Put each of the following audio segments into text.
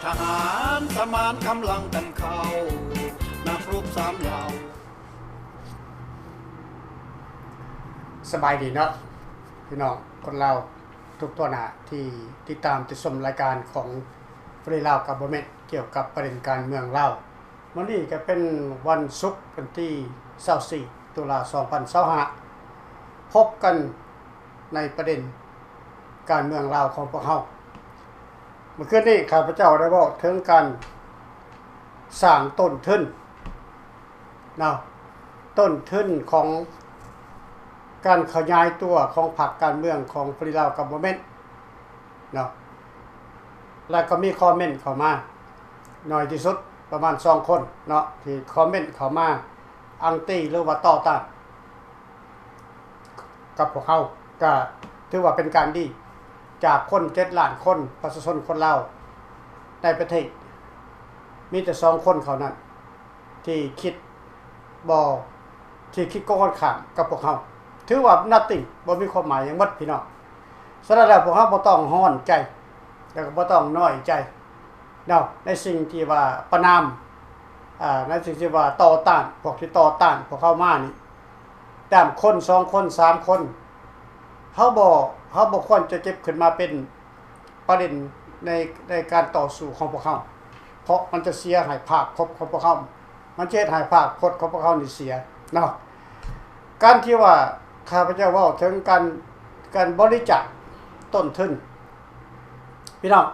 ทหารสมานกำลังกันเข้านักรบสามเหล่าสบายดีเนาะพี่น้องคนเราทุกตัวหน้าที่ติดตามติดชมรายการของฟรีลาวกับบ่แม่นเกี่ยวกับประเด็นการเมืองลาววันนี้ก็เป็นวันศุกร์วันที่24ตุลาคม2025พบกันในประเด็นการเมืองลาวของพวกเฮาเมื่อคืนนี้ข้าพเจ้าได้บอกถึงการสร้างต้นทุนเนาะต้นทุนของการขยายตัวของพรรคการเมืองของฟรีลาวกับบ่แม่นเนาะแล้วก็มีคอมเมนต์เข้ามาน้อยที่สุดประมาณ2คนเนาะที่คอมเมนต์เข้ามาอังตี้หรือว่าต่อต้านกับพวกเขาก็ถือว่าเป็นการดีจากคน7ล้านคนประชาชนคนลาวในประเทศมีแต่2คนเขานั้นที่คิดโกงข้ามกับพวกเขาถือว่า nothing บ่มีความหมายหยังหมดพี่น้องฉะนั้นแล้วพวกเฮาบ่ต้องร้อนใจแล้วก็บ่ต้องน้อยใจเนาะในสิ่งที่ว่าประนามในสิ่งที่ว่าต่อต้านพวกที่ต่อต้านพวกเขามานี่ตามคน2คน3คนเฮาบ่ควรจะเก็บขึ้นมาเป็นประเด็นในการต่อสู้ของพวกเขาเพราะมันจะเสียหายภาพพจน์ของพวกเขามันจะเฮ็ดให้ภาพพจน์ของพวกเขานี่เสียเนาะการที่ว่าข้าพเจ้าเว้าถึงการบริจาคต้นทุนพี่น้อง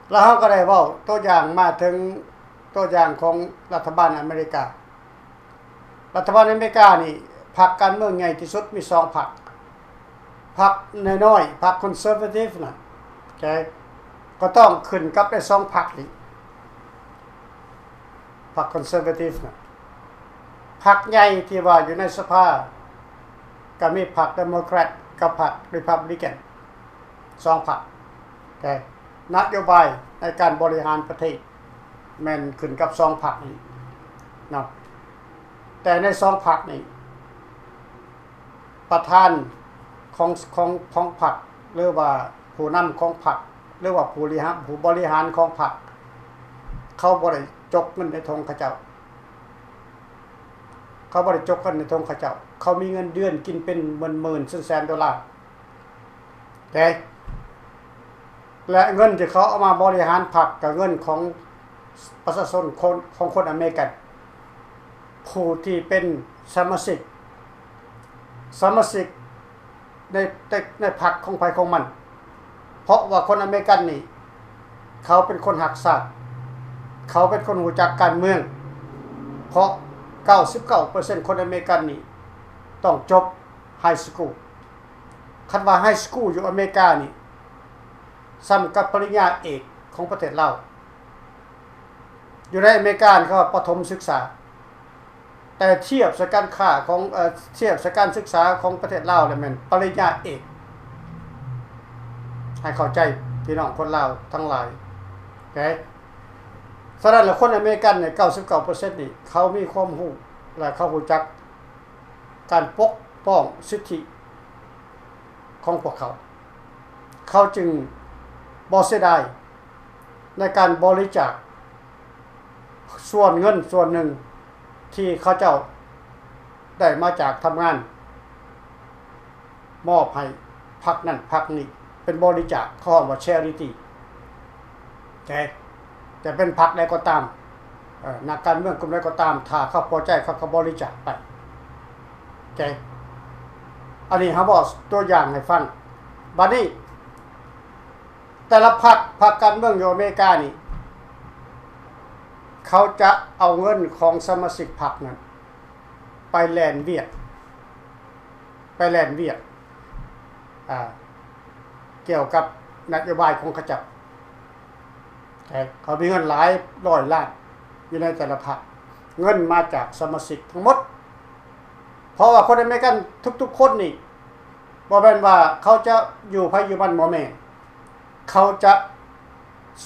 แล้วเราก็ได้เว้าตัวอย่างมาถึงตัวอย่างของรัฐบาลอเมริการัฐบาลอเมริกานี่พรรคการเมืองใหญ่ที่สุดมี2พรรคพรรคน้อยๆพรรคคอนเซอร์เวทีฟน่ะโอเคก็ต้องขึ้นกับไอ้2พรรคนี้พรรคคอนเซอร์เวทีฟน่ะพรรคใหญ่ที่ว่าอยู่ในสภาก็มีพรรคเดโมแครตกับพรรครีพับลิกัน2พรรคโอเคนโยบายในการบริหารประเทศแม่นขึ้นกับ2พรรคนี้เนาะแต่ใน2พรรคนี้ประธานของพรรคหรือว่าผู้นำของพรรคหรือว่าผู้บริหารของพรรคเขาบ่ได้จกเงินในธงเขาเจ้าเขาบ่ได้จกเงินในธงเขาเจ้าเขามีเงินเดือนกินเป็นหมื่นๆแสนๆดอลลาร์แต่และเงินที่เขาเอามาบริหารพรรคกับเงินของประชาชนของคนอเมริกันผู้ที่เป็นสมาชิกในพรรคของไผของมันเพราะว่าคนอเมริกันนี่เขาเป็นคนหักษาเขาเป็นคนรู้จักการเมืองเพราะ 99% คนอเมริกันนี่ต้องจบไฮสคูลคันว่าไฮสคูลอยู่อเมริกานี่ซ้ำกับปริญญาเอกของประเทศลาวอยู่ในอเมริกาเขาประถมศึกษาแต่เทียบสการค่าของเทียบสการศึกษาของประเทศลาวแล้วแม่นปริญญาเอกให้เข้าใจพี่น้องคนลาวทั้งหลายโอเคฉะนั้นแล้วคนอเมริกันเนี่ย 99% นี่เขามีความรู้และเขารู้จักการปกป้องสิทธิของพวกเขาจึงบ่เสียดายในการบริจาคส่วนเงินส่วนหนึ่งที่เขาเจ้าได้มาจากทำงานมอบให้พรรคนั้นพรรคนี้เป็นบริจาคเขาเรียกว่า charity แต่เป็นพรรคใดก็ตามนักการเมืองกลุ่มใดก็ตามถ้าเขาพอใจเขาก็บริจาคไปโอเคอันนี้เขาบอกตัวอย่างให้ฟังบัดนี้แต่ละพรรคการเมืองอยู่อเมริกานี่เขาจะเอาเงินของสมาชิกพรรคนั้นไปแลนเวียดเกี่ยวกับนโยบายของเขาจับเขามีเงินหลายร้อยล้านอยู่ในแต่ละพรรคเงินมาจากสมาชิกทั้งหมดเพราะว่าคนอเมริกันทุกๆคนนี่บ่แม่นว่าเขาจะอยู่ไผอยู่มันบ่แม่นเขาจะ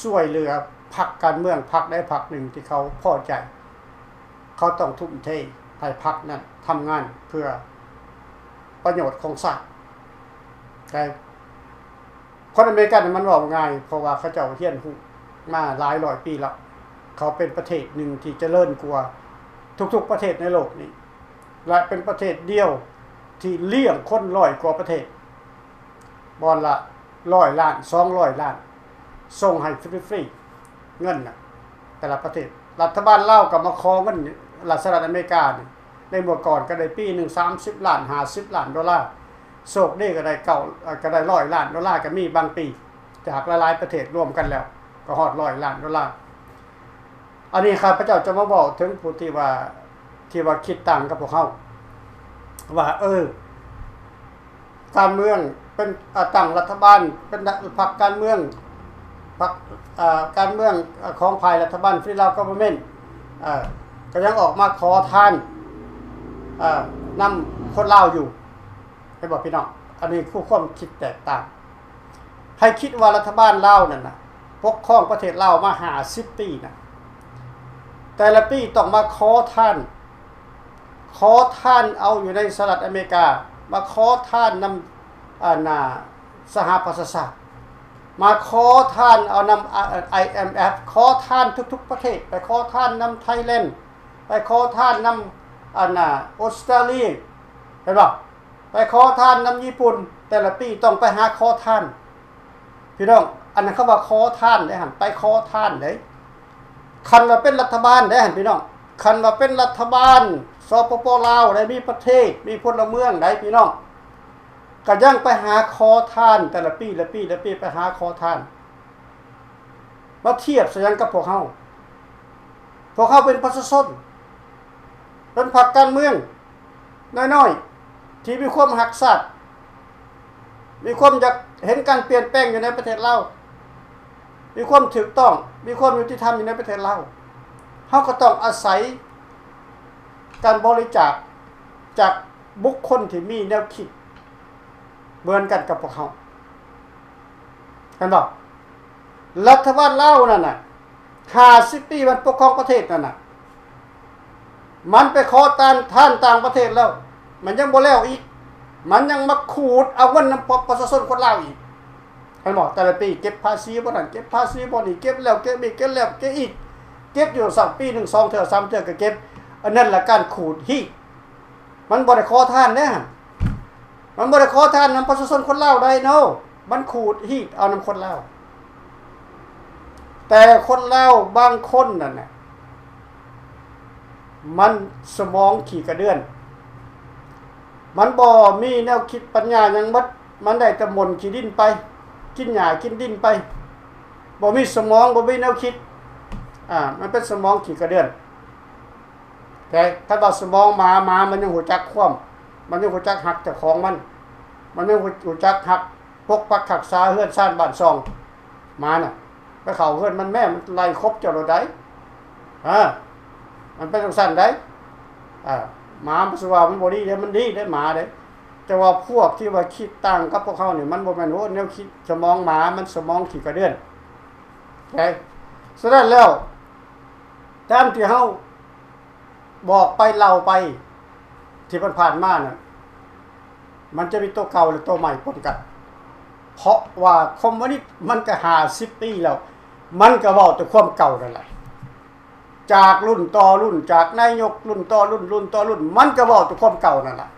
ช่วยเหลือพรรคการเมืองพรรคใดพรรคหนึ่งที่เขาพอใจเขาต้องทุ่มเทให้พรรคนั้นทำงานเพื่อประโยชน์ของชาติคนอเมริกันมันว่าง่ายเพราะว่าเขาเจ้าเรียนรู้ มาหลายร้อยปีแล้วเขาเป็นประเทศหนึ่งที่เจริญกว่าทุกๆประเทศในโลกนี้และเป็นประเทศเดียวที่เลี้ยงคนร้อยกว่าประเทศบอนละ100 ล้าน200 ล้านส่งให้ฟรีๆเงินน่ะแต่ละประเทศรัฐบาลลาวก็มาขอเงินรัฐสหรัฐอเมริกานี่ในเมื่อก่อนก็ได้ปีหนึ่ง30 ล้าน50 ล้านดอลลาร์โชคดีก็ได้ก็ได้100 ล้านดอลลาร์ก็มีบางปีจากหลายๆประเทศรวมกันแล้วก็ฮอด100 ล้านดอลลาร์อันนี้ข้าพเจ้าจะมาบอกถึงผู้ที่ว่าคิดต่างกับพวกเขาว่าการเมืองเป็นตั้งรัฐบาลเป็นพรรคการเมืองพรรคการเมืองของภายรัฐบาลฟรีลาวกัฟเวอร์เมนต์ก็ยังออกมาขอทานนำคนลาวอยู่ให้บอกพี่น้องอันนี้คู่ความคิดแตกต่างให้คิดว่ารัฐบาลลาวนั่นน่ะปกครองประเทศลาวมา50 ปีนะแต่ละปีต้องมาขอทานเอาอยู่ในสหรัฐอเมริกามาขอทานนำสหประชาชาติมาขอทานเอานำIMF ขอทานทุกๆประเทศไปขอทานนำไทยแลนด์ไปขอทานนำออสเตรเลียเห็นป่ะไปขอทานนำญี่ปุ่นแต่ละปีต้องไปหาขอทานพี่น้องอันนั้นเขาว่าขอทานได้หันไปขอทานได้คันว่าเป็นรัฐบาลได้หันพี่น้องคันว่าเป็นรัฐบาลสปป.ลาวได้มีประเทศมีพลเมืองได้พี่น้องก็ยังไปหาขอทานแต่ละปีไปหาขอทานมาเทียบซะยังกับพวกเขาเป็นประชาชนเป็นพรรคการเมืองน้อยๆที่มีความหักสัตว์มีความอยากเห็นการเปลี่ยนแปลงอยู่ในประเทศเรามีความถูกต้องมีความยุติธรรมอยู่ในประเทศเราเขาก็ต้องอาศัยการบริจาคจากบุคคลที่มีแนวคิดเหมือนกันกับพวกเขาเห็นบ่รัฐบาลลาวนั่นน่ะ50 ปีมันปกครองประเทศนั่นน่ะมันไปขอท่านต่างประเทศแล้วมันยังบ่แล้วอีกมันยังมาขูดเอาเงินนำประชาชนคนลาวอีกเห็นบ่แต่ละปีเก็บภาษีบ่นั่นเก็บภาษีบ่นี่เก็บแล้วเก็บอีกเก็บแล้วเก็บอีกเก็บอยู่2 ปี1 2 เทื่อ3 เทื่อก็เก็บอันนั้นละการขูดฮีมันบ่ได้ขอทานแน่มันบ่ได้ขอทานนำประชาชนคนลาวได้เนาะมันขูดฮีเอานำคนลาวแต่คนลาวบางคนนั่นน่ะมันสมองขี้กระเดื่อนมันบ่มีแนวคิดปัญญาหยังบัดมันได้แต่หม่นขี้ดินไปกินหญ้ากินดินไปบ่มีสมองบ่มีแนวคิดมันเป็นสมองขี้กระเดื่อนแต่ถ้าว่าสมองหมามันยังหูจักคว่ำมันยังหูจักหักเจ้าของมันยังหูจักหักพกปักขักษาเฮือนซ่านบ้านซองหมาน่ะไปเข้าเฮือนมันแม่มันไล่ครบเจ้าโดดได้มันเป็นจังซั่นได้หมามันสิว่ามันบ่ดีเด้มันดีได้หมาเด้แต่ว่าพวกที่ว่าคิดต่างกับพวกเขานี่มันบ่แม่นโหแนวคิดสมองหมามันสมองขี้กระเดื่อนโอเคฉะนั้นแล้วตามที่เฮาบอกไปเล่าไปที่ผ่านมาน่ะมันจะมีตัวเก่าและตัวใหม่ปนกันเพราะว่าคอมมิวนิสต์มันก็50 ปีแล้วมันก็เว้าแต่ความเก่านั่นแหละจากรุ่นต่อรุ่นจากนายกรุ่นต่อรุ่นต่อรุ่นมันก็เว้าแต่ความเก่านั่นแหละ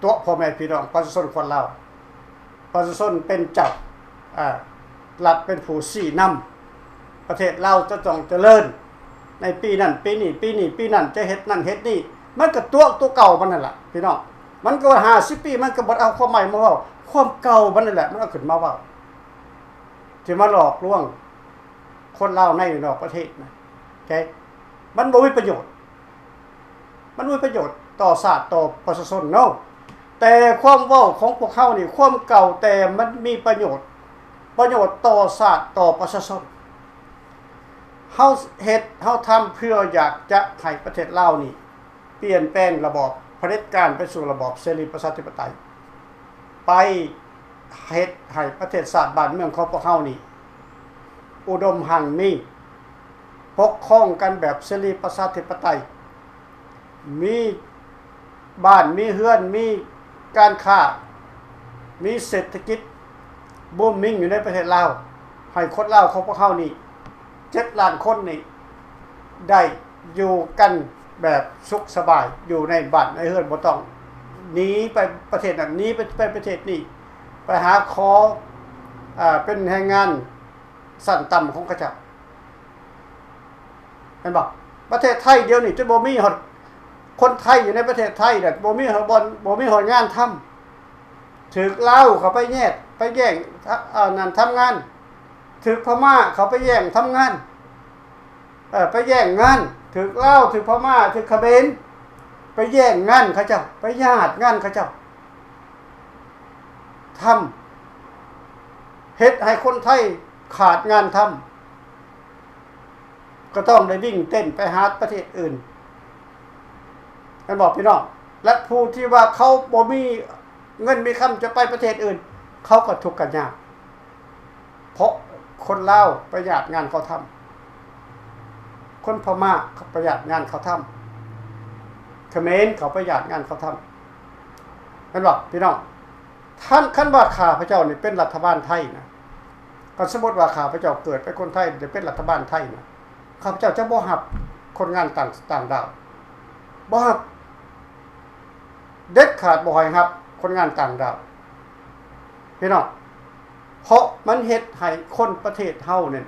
ตัวพ่อแม่พี่น้องประชาชนคนลาวประชาชนเป็นเจ้ารัฐเป็นผู้ชี้นำประเทศลาวจะต้องเจริญในปีนั้นปีนี้ปีนั้นจะเฮ็ดนั่นเฮ็ดนี่มันก็ตัวเก่ามันนั่นแหละพี่น้องมันก็50 ปีมันก็บ่เอาความใหม่มาเว้าความเก่ามันนั่นแหละมันเอาขึ้นมาเว้าที่มาหลอกลวงคนลาวในนอกประเทศนะโอเคมันบ่มีประโยชน์ต่อชาติต่อประชาชนเนาะแต่ความเว้าของพวกเขานี่ความเก่าแต่มันมีประโยชน์ต่อชาติต่อประชาชนเฮาทำเพื่ออยากจะให้ประเทศลาวนี่เปลี่ยนแปลงระบอบเผด็จการไปสู่ระบอบเสรีประชาธิปไตยไปเฮ็ดให้ประเทศชาติบ้านเมืองของพวกเฮานี่อุดมหังมีปกครองกันแบบเสรีประชาธิปไตยมีบ้านมีเฮือนมีการค้ามีเศรษฐกิจบูมมิ่งอยู่ในประเทศลาวให้คนลาวของพวกเฮานี่ 7 ล้านคนนี่ได้อยู่กันแบบสุขสบายอยู่ในบ้านในเฮือนบ่ต้องหนีไปประเทศนั้นหนีไปประเทศนี้ไปหาขอเป็นแรงงานสั้นต่ำของเขาเจ้าเห็นบ่ประเทศไทยเดียวนี่จนบ่มีฮอดคนไทยอยู่ในประเทศไทยน่ะบ่มีฮอดบ่มีฮอดงานทำถูกลาวเขาไปแย่งนั่นทำงานถูกพม่าเขาไปแย่งทำงานไปแย่งงานถูกลาวถูกพม่าถูกเขมรไปแย่งงานเขาเจ้าไปญาติงานเขาเจ้าทำเฮ็ดให้คนไทยขาดงานทำก็ต้องได้วิ่งเต้นไปหาประเทศอื่นกันบอกพี่น้องและผู้ที่ว่าเขาบ่มีเงินมีคำจะไปประเทศอื่นเขาก็ทุกข์กันยากเพราะคนลาวประหยัดงานเขาทำคนพม่าเขาประหยัดงานเขาทำเขมรเขาประหยัดงานเขาทำกันบอกพี่น้องท่านคันว่าข้าพเจ้านี่เป็นรัฐบาลไทยนะก็สมมติว่าข้าพเจ้าเกิดเป็นคนไทยจะเป็นรัฐบาลไทยนะข้าพเจ้าจะบ่รับคนงานต่างดาวบ่รับเด็ดขาดบ่ให้รับคนงานต่างดาวพี่น้องเพราะมันเฮ็ดให้คนประเทศเฮาเนี่ย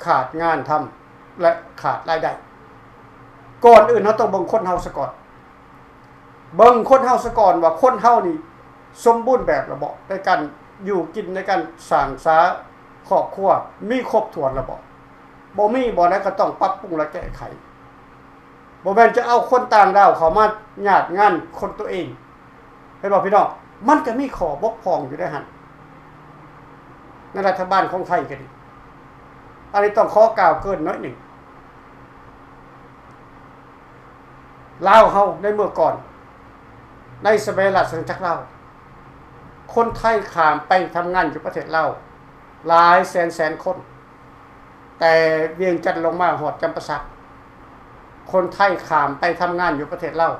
ขาดงานทำและขาดรายได้ก่อนอื่นเฮาต้องเบิ่งคนเฮาซะก่อนเบิ่งคนเฮาซะก่อนว่าคนเฮานี่สมบูรณ์แบบระบบในการอยู่กินในการสร้างสาครอบครัวมีครบถ้วนระบบบ่มีบ่ได้ก็ต้องปรับปรุงและแก้ไขบ่แม่นจะเอาคนต่างดาวเข้ามาญาติงานคนตัวเองเห็นบ่พี่น้องมันก็มีข้อบกพร่องอยู่ได้หั่นในรัฐบาลของไทยก็ดีอันนี้ต้องขอกล่าวเกินน้อยหนึ่งลาวเฮาในเมื่อก่อนในสมัยราชสำนักจักรลาวคนไทยข้ามไปทำงานอยู่ประเทศลาวหลายแสนคนแต่เวียงจันทน์ลงมาหอดจำปาสักคนไทยข้ามไปทำงานอยู่ประเทศลาว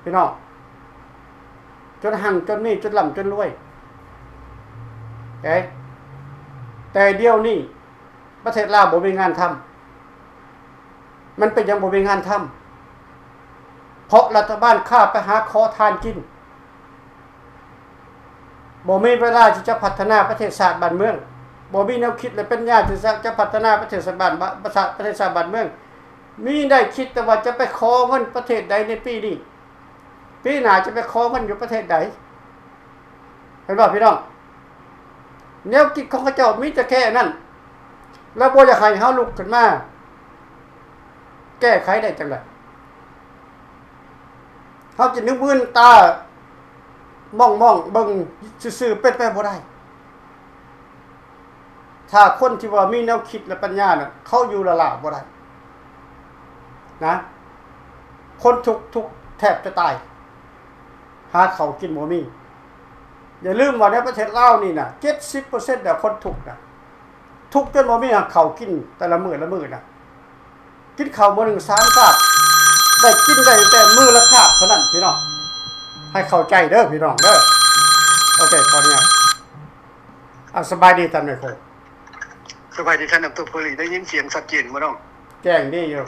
พี่น้องจนหั่งจนมีจนล่ำจนรวยแต่เดี๋ยวนี้ประเทศลาวบ่มีงานทำมันเป็นยังบ่มีงานทำเพราะรัฐบาลข้าไปหาขอทานกินบ่มีเวลาที่จะพัฒนาประเทศชาติบ้านเมืองบ่มีแนวคิดและปัญญาที่จะพัฒนาประเทศชาติบ้านเมืองมีได้คิดแต่ว่าจะไปขอเงินประเทศใดในปีนี้ปีหน้าจะไปขอเงินอยู่ประเทศใดเห็นบ่พี่น้องแนวคิดของเขาเจ้ามีแต่แค่นั้นแล้วบ่อยากให้เฮาลุกขึ้นมาแก้ไขได้จังได๋เฮาจะนึกมื้นตามองเบิ่งซื่อๆเป็นไปบ่ได้ถ้าคนที่ว่ามีแนวคิดและปัญญาน่ะเขาอยู่ละล่ะบ่ได้นะคนทุกแทบจะตายหาข้าวกินบ่มีอย่าลืมว่าในประเทศลาวนี่น่ะ 70% น่ะคนทุกข์น่ะทุกข์จนบ่มีข้าวกินแต่ละมื้อน่ะกินข้าวมื้อนึง3คาบได้กินได้แต่มื้อละคาบเท่านั้นพี่น้องให้เข้าใจเด้อพี่น้องเด้อโอเคตอนนี้สบายดีท่านแม่โคสบายดีท่านดร.พลีได้ยินเสียงชัดเจนบ่น้องแจ้งดีอยู่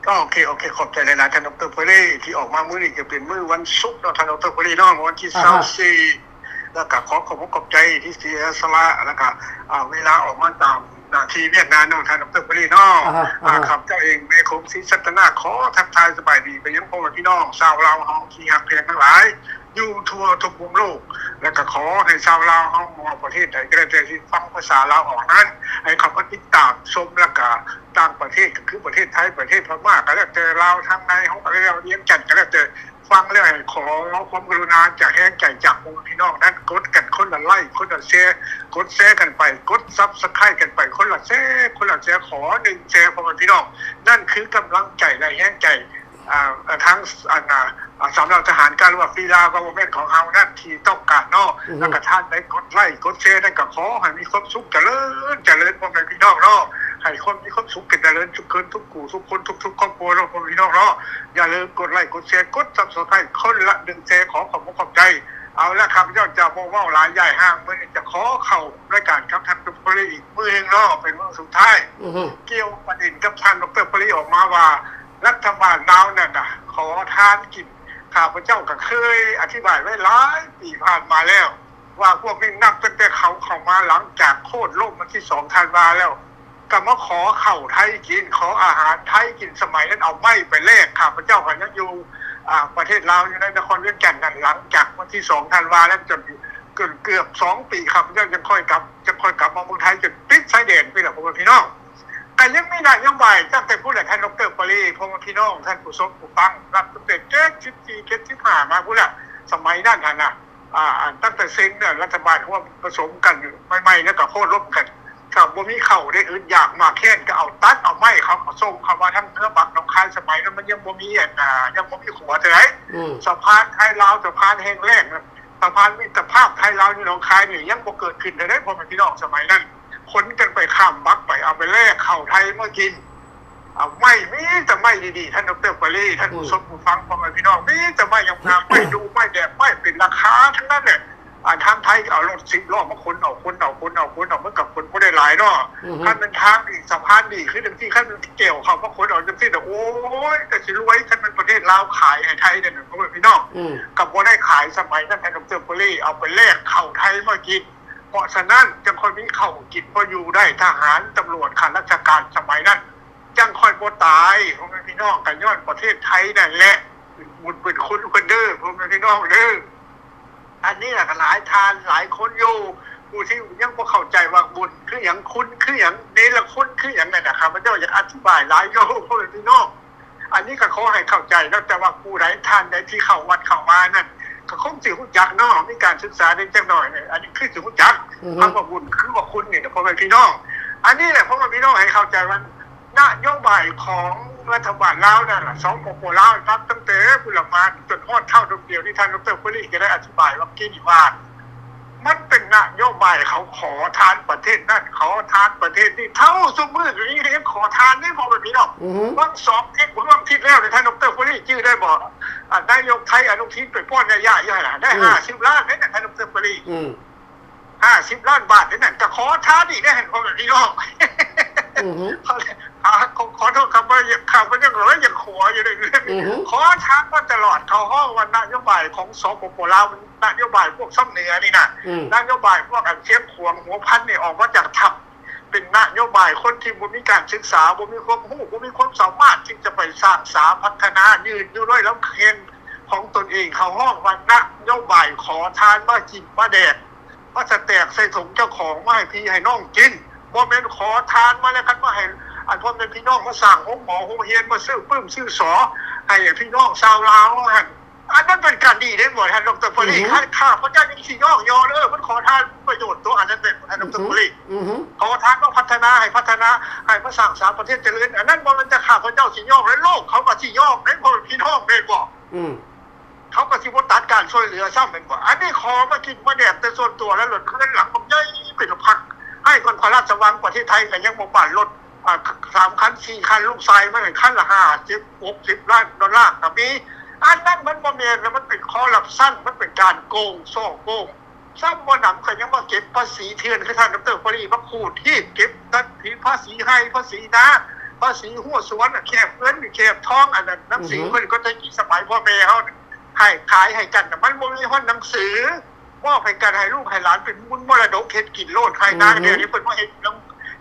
ก็โอเคขอบใจหลายๆท่านดร.พลีที่ออกมามื้อนี้จะเป็นมื้อวันศุกร์เนาะท่านดร.พลีเนาะวันที่24แล้วก็ขอบใจที่เสียสละแล้วก็เวลาออกมาตามหน้าที่เวียกงานเนาะท่านดร.พลีเนาะครับเจ้าเองแม่คมศรีสัตนาขอทักทายสบายดีไปยังพ่อแม่พี่น้องชาวลาวเฮาที่ฮักแพงทั้งหลายอยู่ทั่วทุกมุมโลกแล้วก็ขอให้ชาวลาวเฮามองประเทศใดก็ได้ที่ฟังภาษาลาวออกนั้นให้เขาก็ติดตามชมแล้วก็ต่างประเทศก็คือประเทศไทยประเทศพม่าก็แล้วแต่ลาวทางในเฮาก็แล้วเลี้ยงจัดก็แล้วแต่ฟังแล้วให้ขอความกรุณาจากแห้งใจจากพี่น้องนั้นกดกันคนละไลค์คนละแชร์กดแชร์กันไปกด Subscribe กันไปคนละแชร์ขอ1แชร์พ่อแม่พี่น้องนั่นคือกำลังใจและแห้งใจทั้งสำหรับทหารการว่าฟรีลาวก็บ่แม่นของเฮานั่นที่ต้องการเนาะแล้วก็ท่านได้กดไลค์กดแชร์ได้ก็ขอให้มีความสุขเจริญพ่อแม่พี่น้องเนาะให้คนมีความสุขกันเจริญทุกคนทุกกูทุกคนทุกครอบครัวเนาะพ่อแม่พี่น้องเนาะอย่าลืมกดไลค์กดแชร์กด Subscribe คนละ1แชร์ขอบใจ เอาละครับเจ้าจะมองว่าหลายใหญ่ห้างมือจะขอเข้ารายการครับท่านดร.อีกมือหนึ่งเนาะเป็นมือสุดท้ายเกี่ยวประเด็นกับท่านดร.ปริออกมาว่ารัฐบาลดาวนั่นน่ะขอทานกินข้าพเจ้าก็เคยอธิบายไว้หลายปีผ่านมาแล้วว่าพวกนี้นับตั้งแต่เขาเข้ามาหลังจากโคตรล่มมาที่2 ธันวาแล้วก็มาขอข้าวไทยกินขออาหารไทยกินสมัยนั้นเอาไม้ไปแลกข้าพเจ้าก็ยังอยู่ประเทศลาวอยู่ในนครเวียงจันทร์นั่นหลังจากวันที่2 ธันวาแล้วจนเกือบ2 ปีครับยังค่อยกลับมาเมืองไทยจนปิดชายแดนไปแล้วพ่อพี่น้องแต่ยังไม่นานยังบ่ายตั้งแต่ผู้แหล่ท่านดร.ปรีพ่อพี่น้องท่านผู้ชมผู้ฟังรับตั้งแต่74-75มาผู้แหละสมัยนั้นน่ะตั้งแต่เซ็งเนี่ยรัฐบาลเขาว่าผสมกันอยู่ใหม่ๆแล้วก็โค่นรบกันถ้าบ่มีเข่าได้อื่นอยากมาแค่นก็เอาตัดเอาไม้เขาส่งเขาว่าทั้งเนื้อบักน้องคายสมัยนั้นมันยังบ่มียังบ่มีขัวจะไหนสะพานไทยลาวสะพานแห่งแรกสะพานมิตรภาพไทยลาวอยู่หนองคายนี่ยังบ่เกิดขึ้นเลยพ่อพี่น้องสมัยนั้นคนกันไปข้ามบักไปเอาไปแลกเข่าไทยมากินเอาไม่มีแต่ไม่ดีๆท่านดร.ปรีท่านผู้ชมผู้ฟังพ่อพี่น้องมีแต่ไม่ยังงามไม่ดูไม่แดดไม่เป็นราคาทั้งนั้นเนี่ยทางไทยเอารถ10 ล้อมาขนเอาเมื่อกับคนไม่ได้หลายเนาะขั้นเป็นทางอีกสะพานดีขึ้นที่ขั้นเป็นเกี่ยวเขามาขนเอาจังซี่แต่โอ้ยแต่สิรวยขั้นเป็นประเทศลาวขายไทยเนี่ยพ่อพี่น้องกับบ่ได้ขายสมัยนั้นท่านดร.ปรีเอาไปแลกข้าวไทยมากินเพราะฉะนั้นจังค่อยมีข้าวกินพออยู่ได้ทหารตำรวจข้าราชการสมัยนั้นจังค่อยบ่ตายพ่อพี่น้องกันย้อนประเทศไทยนั่นแหละบุญเป็นคุณคนเด้อพ่อพี่น้องเด้ออันนี้ก็หลายทานหลายคนอยู่ผู้ที่ยังบ่เข้าใจว่าบุญคืออย่างคุณคืออย่างเนรคุณคืออย่างนั้นนะครับมันจะอยากอธิบายหลายโยพ่อพี่น้องอันนี้ก็ขอให้เข้าใจแล้วแต่ว่าผู้ใดทานใดที่เข้าวัดเข้ามานั่นก็คงสิรู้จักเนาะมีการศึกษาได้จักหน่อยเนี่ยอันนี้คือสิรู้จักคำว่าบุญคือว่าคุณนี่พ่อพี่น้องอันนี้แหละพ่อพี่น้องให้เข้าใจว่านโยบายของรัฐบาลลาวนั่นแหละ2 ปปลาวนับตั้งแต่ผู้หลักมาจนฮอดเท่าเดียวที่ท่านดร.ปรีก็ได้อธิบายว่ากี้นี่ว่ามันเป็นนโยบายเขาขอทานประเทศนั่นขอทานประเทศนี้เท่าสมมือนี้เรียกขอทานนี่พอแบบนี้เนาะวัน2 ทิศผมว่าทิศแล้วในท่านดร.ปรีชื่อได้บอกนายกไทยอนุทินไปป้อนระยะใหญ่ได้50 ล้านนี่ท่านดร.ปรี50 ล้านบาทนี่นั่นจะขอทานอีกได้เห็นพอแบบนี้เนาะขอโทษครับว่าข่าวมันยังยังขัวอยู่เลยขอช้างมาตลอดเขาห้องวันนโยบายของสปปลาวนโยบายพวกซ้ำเหนือนี่นะนโยบายพวกอันเชียงขวงหัวพันนี่ออกมาจากทับเป็นนโยบายคนที่บ่มีการศึกษาบ่มีความรู้บ่มีความสามารถที่จะไปสร้างสรรค์พัฒนายืนอยู่ด้วยแล้วเคียงของตนเองเขาห้องวันนโยบายขอทานมากินมาแดดว่าจะแตกใส่ถุงเจ้าของมาให้พี่ให้น้องกินบ่แม่นขอทานมาแล้วกันมาให้อันพ่อแม่พี่น้องมาสั่งหมอโรงเรียนมาซื้อปื้มซื้อสอให้พี่น้องชาวลาวอันนั้นเป็นการดีได้หมดท่านดร.ปรีข้าพระเจ้ายังชี้ย่อยอมันขอทานประโยชน์ตัวอันนั้นเป็นท่านดร.ปรีขอทานต้องพัฒนาให้มาสั่งสรรค์ประเทศเจริญอันนั้นมันจะข้าพระเจ้าชี้ย่อในโลกเขาก็ชี้ย่อในพ่อพี่น้องเป็นบอกเขาก็ชี้ว่าตัดการช่วยเหลือซ้ำเป็นบอกอันนี้ขอมากินมาแดดแต่ส่วนตัวแล้วหล่นขึ้นหลังผมย่อยเป็นพักให้คนพระราชวังประเทศไทยกันยังบ่ปั่นรถ3 คัน 4 คันลูกชายมันคันละ50-60 ล้านดอลลาร์ต่อปีอันนั้นมันบ่แม่นแล้วมันเป็นคอร์รัปชันมันเป็นการโกงซ่องโกงซ้ำบ่นำก็ยังมาเก็บภาษีเถื่อนคือท่านดร.ปรีมาขูดที่เก็บภาษีให้ภาษีนะภาษีหัวสวนแคบเงินแคบทองอันนั้นหนังสือเพิ่นก็จะกี่สมัยพ่อแม่เฮาให้ขายให้กันแต่มันบ่มีฮอดหนังสือมอบให้กันให้ลูกให้หลานเป็นบุญมรดกเฮ็ดกินโลดใครนะเดี๋ยวนี้เพิ่นว่าเฮ็ด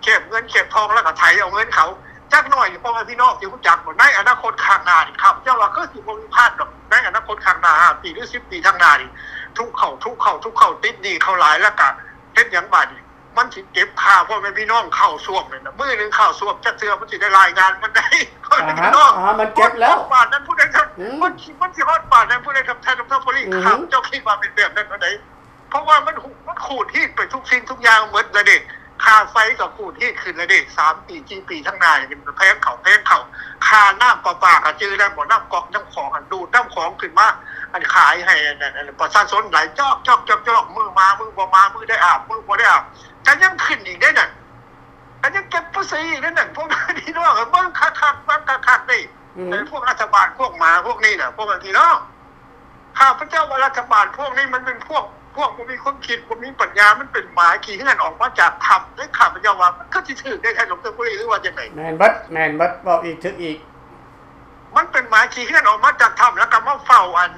เก็บเงินเก็บทองแล้วก็ไถเอาเงินเขาจักหน่อยพ่อแม่พี่น้องที่รู้จักหมดในอนาคตข้างหน้านี่ครับเจ้าว่าก็สิบ่มีพลาดดอกในอนาคตข้างหน้า5 ปีหรือ10 ปีข้างหน้านี่ทุกเข้าติดดีเข้าหลายแล้วก็เฮ็ดหยังบาดนี่มันสิเก็บค่าพ่อแม่พี่น้องเข้าซ่วมนี่นะมื้อนึงเข้าซ่วมจักเทื่อมันสิได้รายงานมันได้พ่อแม่พี่น้องมันเก็บแล้วบาทนั้นผู้ใดทำมันสิฮอดบาทนั้นผู้ใดทำแทนดร.ปรีครับเจ้าคิดว่าเป็นแบบนั้นบ่ได้เพราะว่ามันขูดที่ไปทุกสิ่งทุกอย่างหมดเลยเด็กค่าไฟกับขูดที่ขึ้นเลยเด็ก3 ปี4 ปีทั้งนายเป็นแพงเขาค่าน้ำประปาก็จื้อได้บ่น้ำก๊อกน้ำของดูดน้ำของขึ้นมาอันขายให้ประชาชนหลายจอกมือมามือบ่มามือได้อาบมือบ่ได้อาบก็ยังขึ้นอีกได้นั่นอันยังเก็บภาษีอีกได้นั่นพวกพี่น้องเบิ่งคักๆนี่พวกรัฐบาลพวกหมาพวกนี้น่ะพวกพี่น้อง ข้าพเจ้าว่ารัฐบาลพวกนี้มันเป็นพวกบ่มีความคิดบ่มีปัญญามันเป็นหมาขี้เหือนออกมาจากถ้ำได้ข้าพเจ้าว่ามันก็สิถือได้แท้ดร.ปุรีหรือว่าจังได๋แม่นเบิดเว้าอีกถึกอีกมันเป็นหมาขี้เหือนออกมาจากถ้ำแล้วก็มาเฝ้าอัน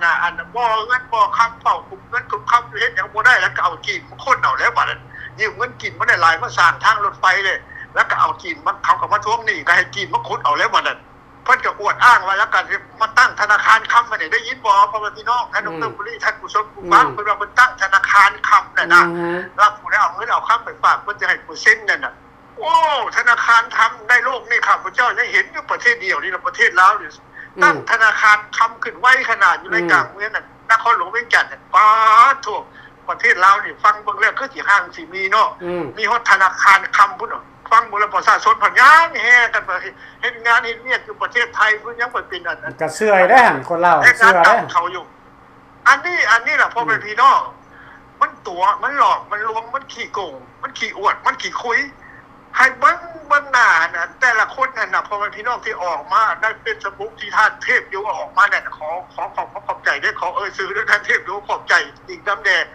บ่เงินบ่คำเฝ้าคุมเงินคุมคำเฮ็ดหยังบ่ได้แล้วก็เอากินคนเอาแล้วบัดนั้นยืมเงินกินบ่ได้หลายมาสร้างทางรถไฟเลยแล้วก็เอากินมันเขาก็มาทวงหนี้ก็ให้กินมาขุดเอาแล้วบัดนั้นเพิ่นก็อวดอ้างว่าแล้วกันมาตั้งธนาคารคำมาได้ยินบ่พ่อแม่พี่น้องท่านดร.ปุรีท่านผู้ชมผู้ฟังเพิ่นว่าเพิ่นตั้งธนาคารคำน่ะนะรับผู้ได้เอาเงินเอาคำไปฝากเพิ่นจะให้เปอร์เซ็นต์นั่นน่ะโอ้ธนาคารทำในโลกนี่ข้าพเจ้ายังเห็นอยู่ประเทศเดียวนี่ละประเทศลาวนี่ตั้งธนาคารคำขึ้นไว้ขนาดอยู่ในกลางเมืองน่ะนครหลวงเวียงจันทน์ป๊าดโธ่ประเทศลาวนี่ฟังเบิ่งแล้วคือสิห่างสิมีเนาะมีฮอดธนาคารคำพุ่นฟังมูลประชาชนพันยางแห่กันไปเฮ็ดงานเฮ็ดเวียกอยู่ประเทศไทยเพิ่นยังบ่เป็นอันนั้นก็เชื่อได้หั่นคนลาวเชื่อได้เขาอยู่อันนี้ล่ะพ่อแม่พี่น้องมันตัวมันหลอกมันลวงมันขี้โกงมันขี้อวดมันขี้คุยให้เบิ่งหน้าน่ะแต่ละคนนั่นน่ะพ่อแม่พี่น้องที่ออกมาได้เป็นสมุกที่ท่านเทพอยู่ออกมาเนี่ยขอขอบใจด้วยขอซื้อด้วยท่านเทพอยู่ขอบใจอีกน้ำแดง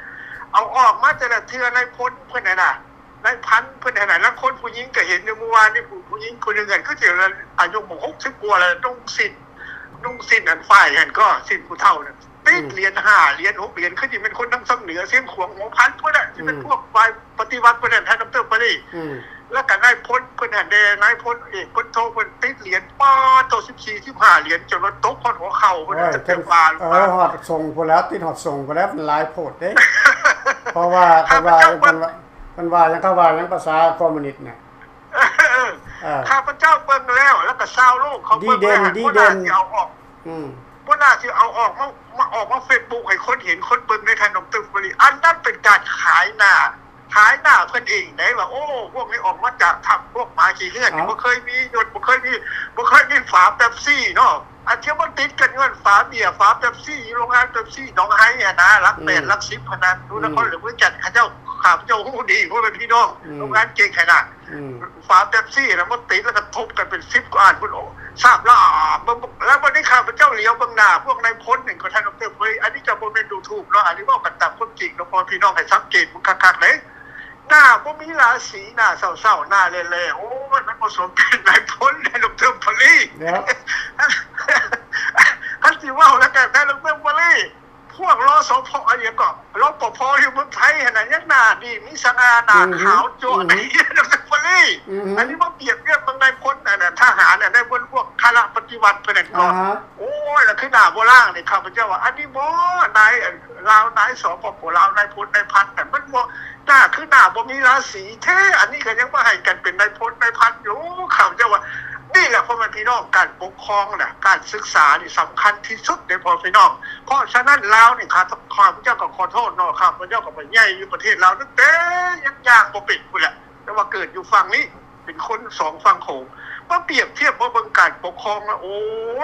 เอาออกมาแต่ละเทื่อในพ้นเพิ่นน่ะนายพันเพิ่นขนาดแล้วคนผู้หญิงก็เห็นอยู่เมื่อวานนี่ผู้หญิงคนนึงก็สิอายุ60กว่าแล้วนุ่งสิ้นอันฝ่ายกันก็สิ้นผู้เฒ่าน่ะติดเหรียญ5เหรียญ6เหรียญคือสิเป็นคนทั้งซ้ำเหนือเสียงขวงหัวพันเพิ่นน่ะสิเป็นพวกฝ่ายปฏิวัติเพิ่นน่ะท่านดร.ปรีแล้วก็นายพลเพิ่นน่ะนายพลเอกพลโทเพิ่นติดเหรียญป้าโต14 15เหรียญจนว่าตกพอหัวเข่าเพิ่นจะเป็นบาลฮอดส่งพุ่นแล้วติดฮอดส่งพุ่นแล้วมันหลายโพดเด้เพราะว่ามันว่ายังเขาว่ายังภาษาคอมมิวนิสต์เนี่ยข้าพเจ้าเบิ่งแล้วก็ชาวโลกเขาเบิ่งแล้วดีเด่นเอาออกบ่น่าสิเอาออกมา Facebook ให้คนเห็นคนเบิ่งในท่านดร.ปรีอันนั้นเป็นการขายหน้าเพิ่นเองได้ว่าโอ้พวกนี้ออกมาจากทำพวกหมาขี้เหือนบ่เคยมียศบ่เคยมีฝาเป๊ปซี่เนาะอันที่มันติดกันเงินฝาเบียร์ฝาเป๊ปซี่โรงงานเป๊ปซี่หนองไห้นะรัก8รัก10พนันดูนครหลวงเวียงจันทน์ข้าเจ้าฮู้ดีเพราะเป็นพี่น้องโรงงานเก่งขนาดฝาเป๊ปซี่แล้วมันติดแล้วก็ทบกันเป็น10กว่าอันพุ่นโอ้ทราบแล้วแล้ววันนี้ข้าพเจ้าเหลียวเบิ่งหน้าพวกนายพลนึงก็ท่านดร.เฮ้ยอันนี้จะบ่แม่นดูถูกเนาะอันนี้เว้ากันตามความจริงเนาะพอพี่น้องให้สังเกตมันคักๆเลยหน้าบ่มีราศีหน้าเศร้าๆหน้าเละๆโอ้มันบ่สมเป็นนายพลในดร.ปรีท่านสิเว้าแล้วกันได้ดร.ปรีพวกรสพอันนี้ก็รปภอยู่เมืองไทยขนาดยังหน้าดีมีสง่าหน้าขาวโจ้อันนี้ดร.ปรีอันนี้บ่เปรียบเทียบเบิ่งนายพลน่ะทหารน่ะได้พวกคณะปฏิวัติเพิ่นนั่นก่อนโอ้ยแล้วคือหน้าโบราณนี่ข้าพเจ้าว่าอันนี้บ่นายลาวนายสปปลาวนายพลนายพันแต่มันบ่หน้าคือหน้าบ่มีราศีแท้อันนี้ก็ยังบ่ให้กันเป็นนายพลนายพันอยู่ข้าพเจ้าว่านี่แหละพ่อแม่พี่น้องการปกครองน่ะการศึกษานี่สำคัญที่สุดในพ่อพี่น้องเพราะฉะนั้นลาวนี่ข้าพเจ้าก็ขอโทษเนาะข้าพเจ้าก็ไปใหญ่อยู่ประเทศลาวตั้งแต่ยังย่างบ่เป็นพุ่นแหละแต่ว่าเกิดอยู่ฝั่งนี้เป็นคน2ฝั่งโขงมาเปรียบเทียบว่าเบิ่งการปกครองแล้วโอ้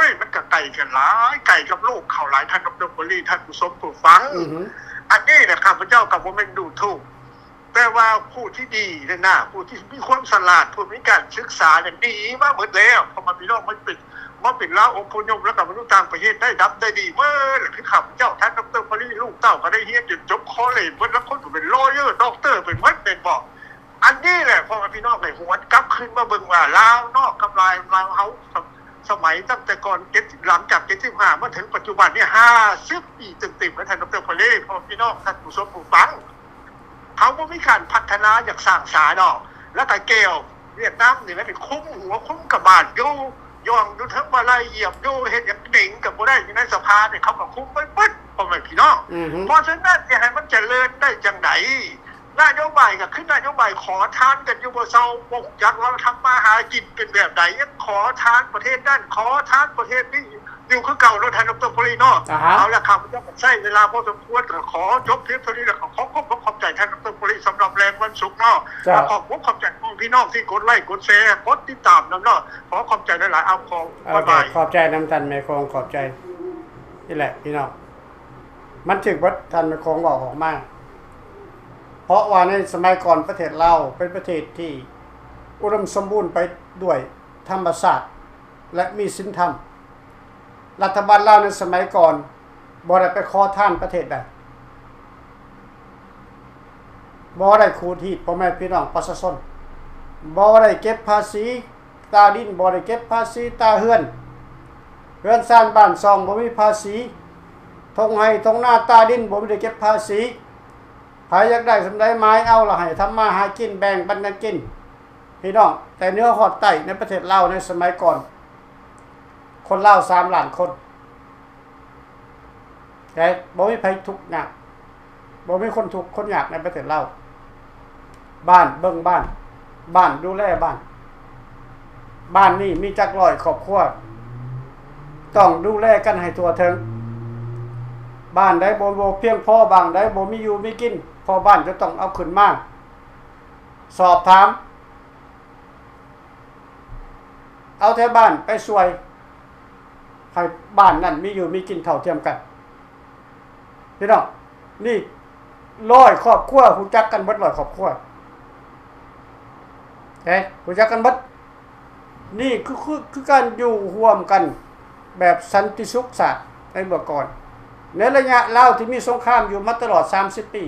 ยมันก็ไกลกันหลายไกลกับโลกเขาหลายท่านดร.ปรีท่านผู้ชมผู้ฟังอันนี้นะข้าพเจ้าก็บ่แม่นดูถูกแต่ว่าผู้ที่ดีเนี่ยนะผู้ที่มีความฉลาดผู้มีการศึกษาเนี่ยดีมาหมดแล้วพอมาพี่น้องมันเป็นลาวอพยพแล้วก็มนุษย์ต่างประเทศได้ดับได้ดีเมื่อแล้วคือข้าพเจ้าท่านดร.ปรีลูกเต้าก็ได้เรียนจนจบคอเลจเพิ่นแล้วคนก็เป็นลอเยอร์ด็อกเตอร์เป็นหมดเป็นบ่อันนี้แหละพอมาพี่น้องได้หวนกลับขึ้นมาเบิ่งว่าลาวนอกกับลาวเฮาสมัยตั้งแต่ก่อนหลังจาก75มาถึงปัจจุบันนี่50ปีเต็มๆแล้วท่านดร.ปรีพอพี่น้องท่านผู้ชมผู้ฟังเขาบ่มีการพัฒนาอย่างสร้างสรรค์ดอกแล้วก็เกลเวียดนามนี่แหละเป็นคุ้มหัวคุ้มกระบาลอยู่ย่องอยู่ทั้งมาไล่เหยียบอยู่เฮ็ดหยังเด่งก็บ่ได้อยู่ในสภาเนี่ยเขาก็คุ้มไปปึ๊ดพ่อแม่พี่น้องเพราะฉะนั้นสิให้มันเจริญได้จังได๋นโยบายก็คือนโยบายขอทานกันอยู่บ่เซาบ่จักว่าทำมาหากินเป็นแบบใดยังขอทานประเทศนั้นขอทานประเทศนี้อยู่คือเก่าแล้วท่านดร.ปรีเนาะเอาละครับเจ้าก็ใช้เวลาพอสมควรก็ขอจบคลิปเท่านี้แล้วขอขอบใจท่านดร.ปรีสำหรับแรงวันศุกร์เนาะขอบใจพี่น้องที่กดไลค์กดแชร์กดติดตามนำเนาะขอขอบใจหลายๆเอาของบ๊ายขอบใจนำท่านแม่คงขอบใจนี่แหละพี่น้องมันถึงว่าท่านแม่คงบอกออกมาเพราะว่าในสมัยก่อนประเทศลาวเป็นประเทศที่อุดมสมบูรณ์ไปด้วยธรรมชาติและมีศีลธรรมรัฐบาลลาวในสมัยก่อน บ่ได้ไปขอทานประเทศใดบ่ได้ขูดรีดพ่อแม่พี่น้องประชาชนบ่ได้เก็บภาษีตาดินบ่ได้เก็บภาษีตาเฮือนซ่านบ้านซองบ่มีภาษีทงไห้ทงหน้าตาดินบ่ได้เก็บภาษีใครอยากได้สำใดไม้เอาละให้ทำมาหากินแบ่งปันกันกินพี่น้องแต่เนื้อหอดไต้ในประเทศลาวในสมัยก่อนคนลาว3 ล้านคนแต่บ่มีภัยทุกข์ยากบ่มีคนทุกข์คนยากในประเทศลาวบ้านเบิ่งบ้านดูแลบ้านนี่มีจัก100ครอบครัวต้องดูแลกันให้ทั่วถึงบ้านใดบ่เพียงพอบางใดบ่มีอยู่มีกินพอบ้านจะต้องเอาขึ้นมาสอบถามเอาแท้บ้านไปช่วยให้บ้านนั้นมีอยู่มีกินเท่าเทียมกันพี่น้องนี่100ครอบครัวรู้จักกันเบิด100ครอบครัวรู้จักกันเบิดนี่คือการอยู่ร่วมกันแบบสันติสุขศาสตร์ในเมื่อก่อนในระยะลาวที่มีสงครามอยู่มาตลอด30 ปี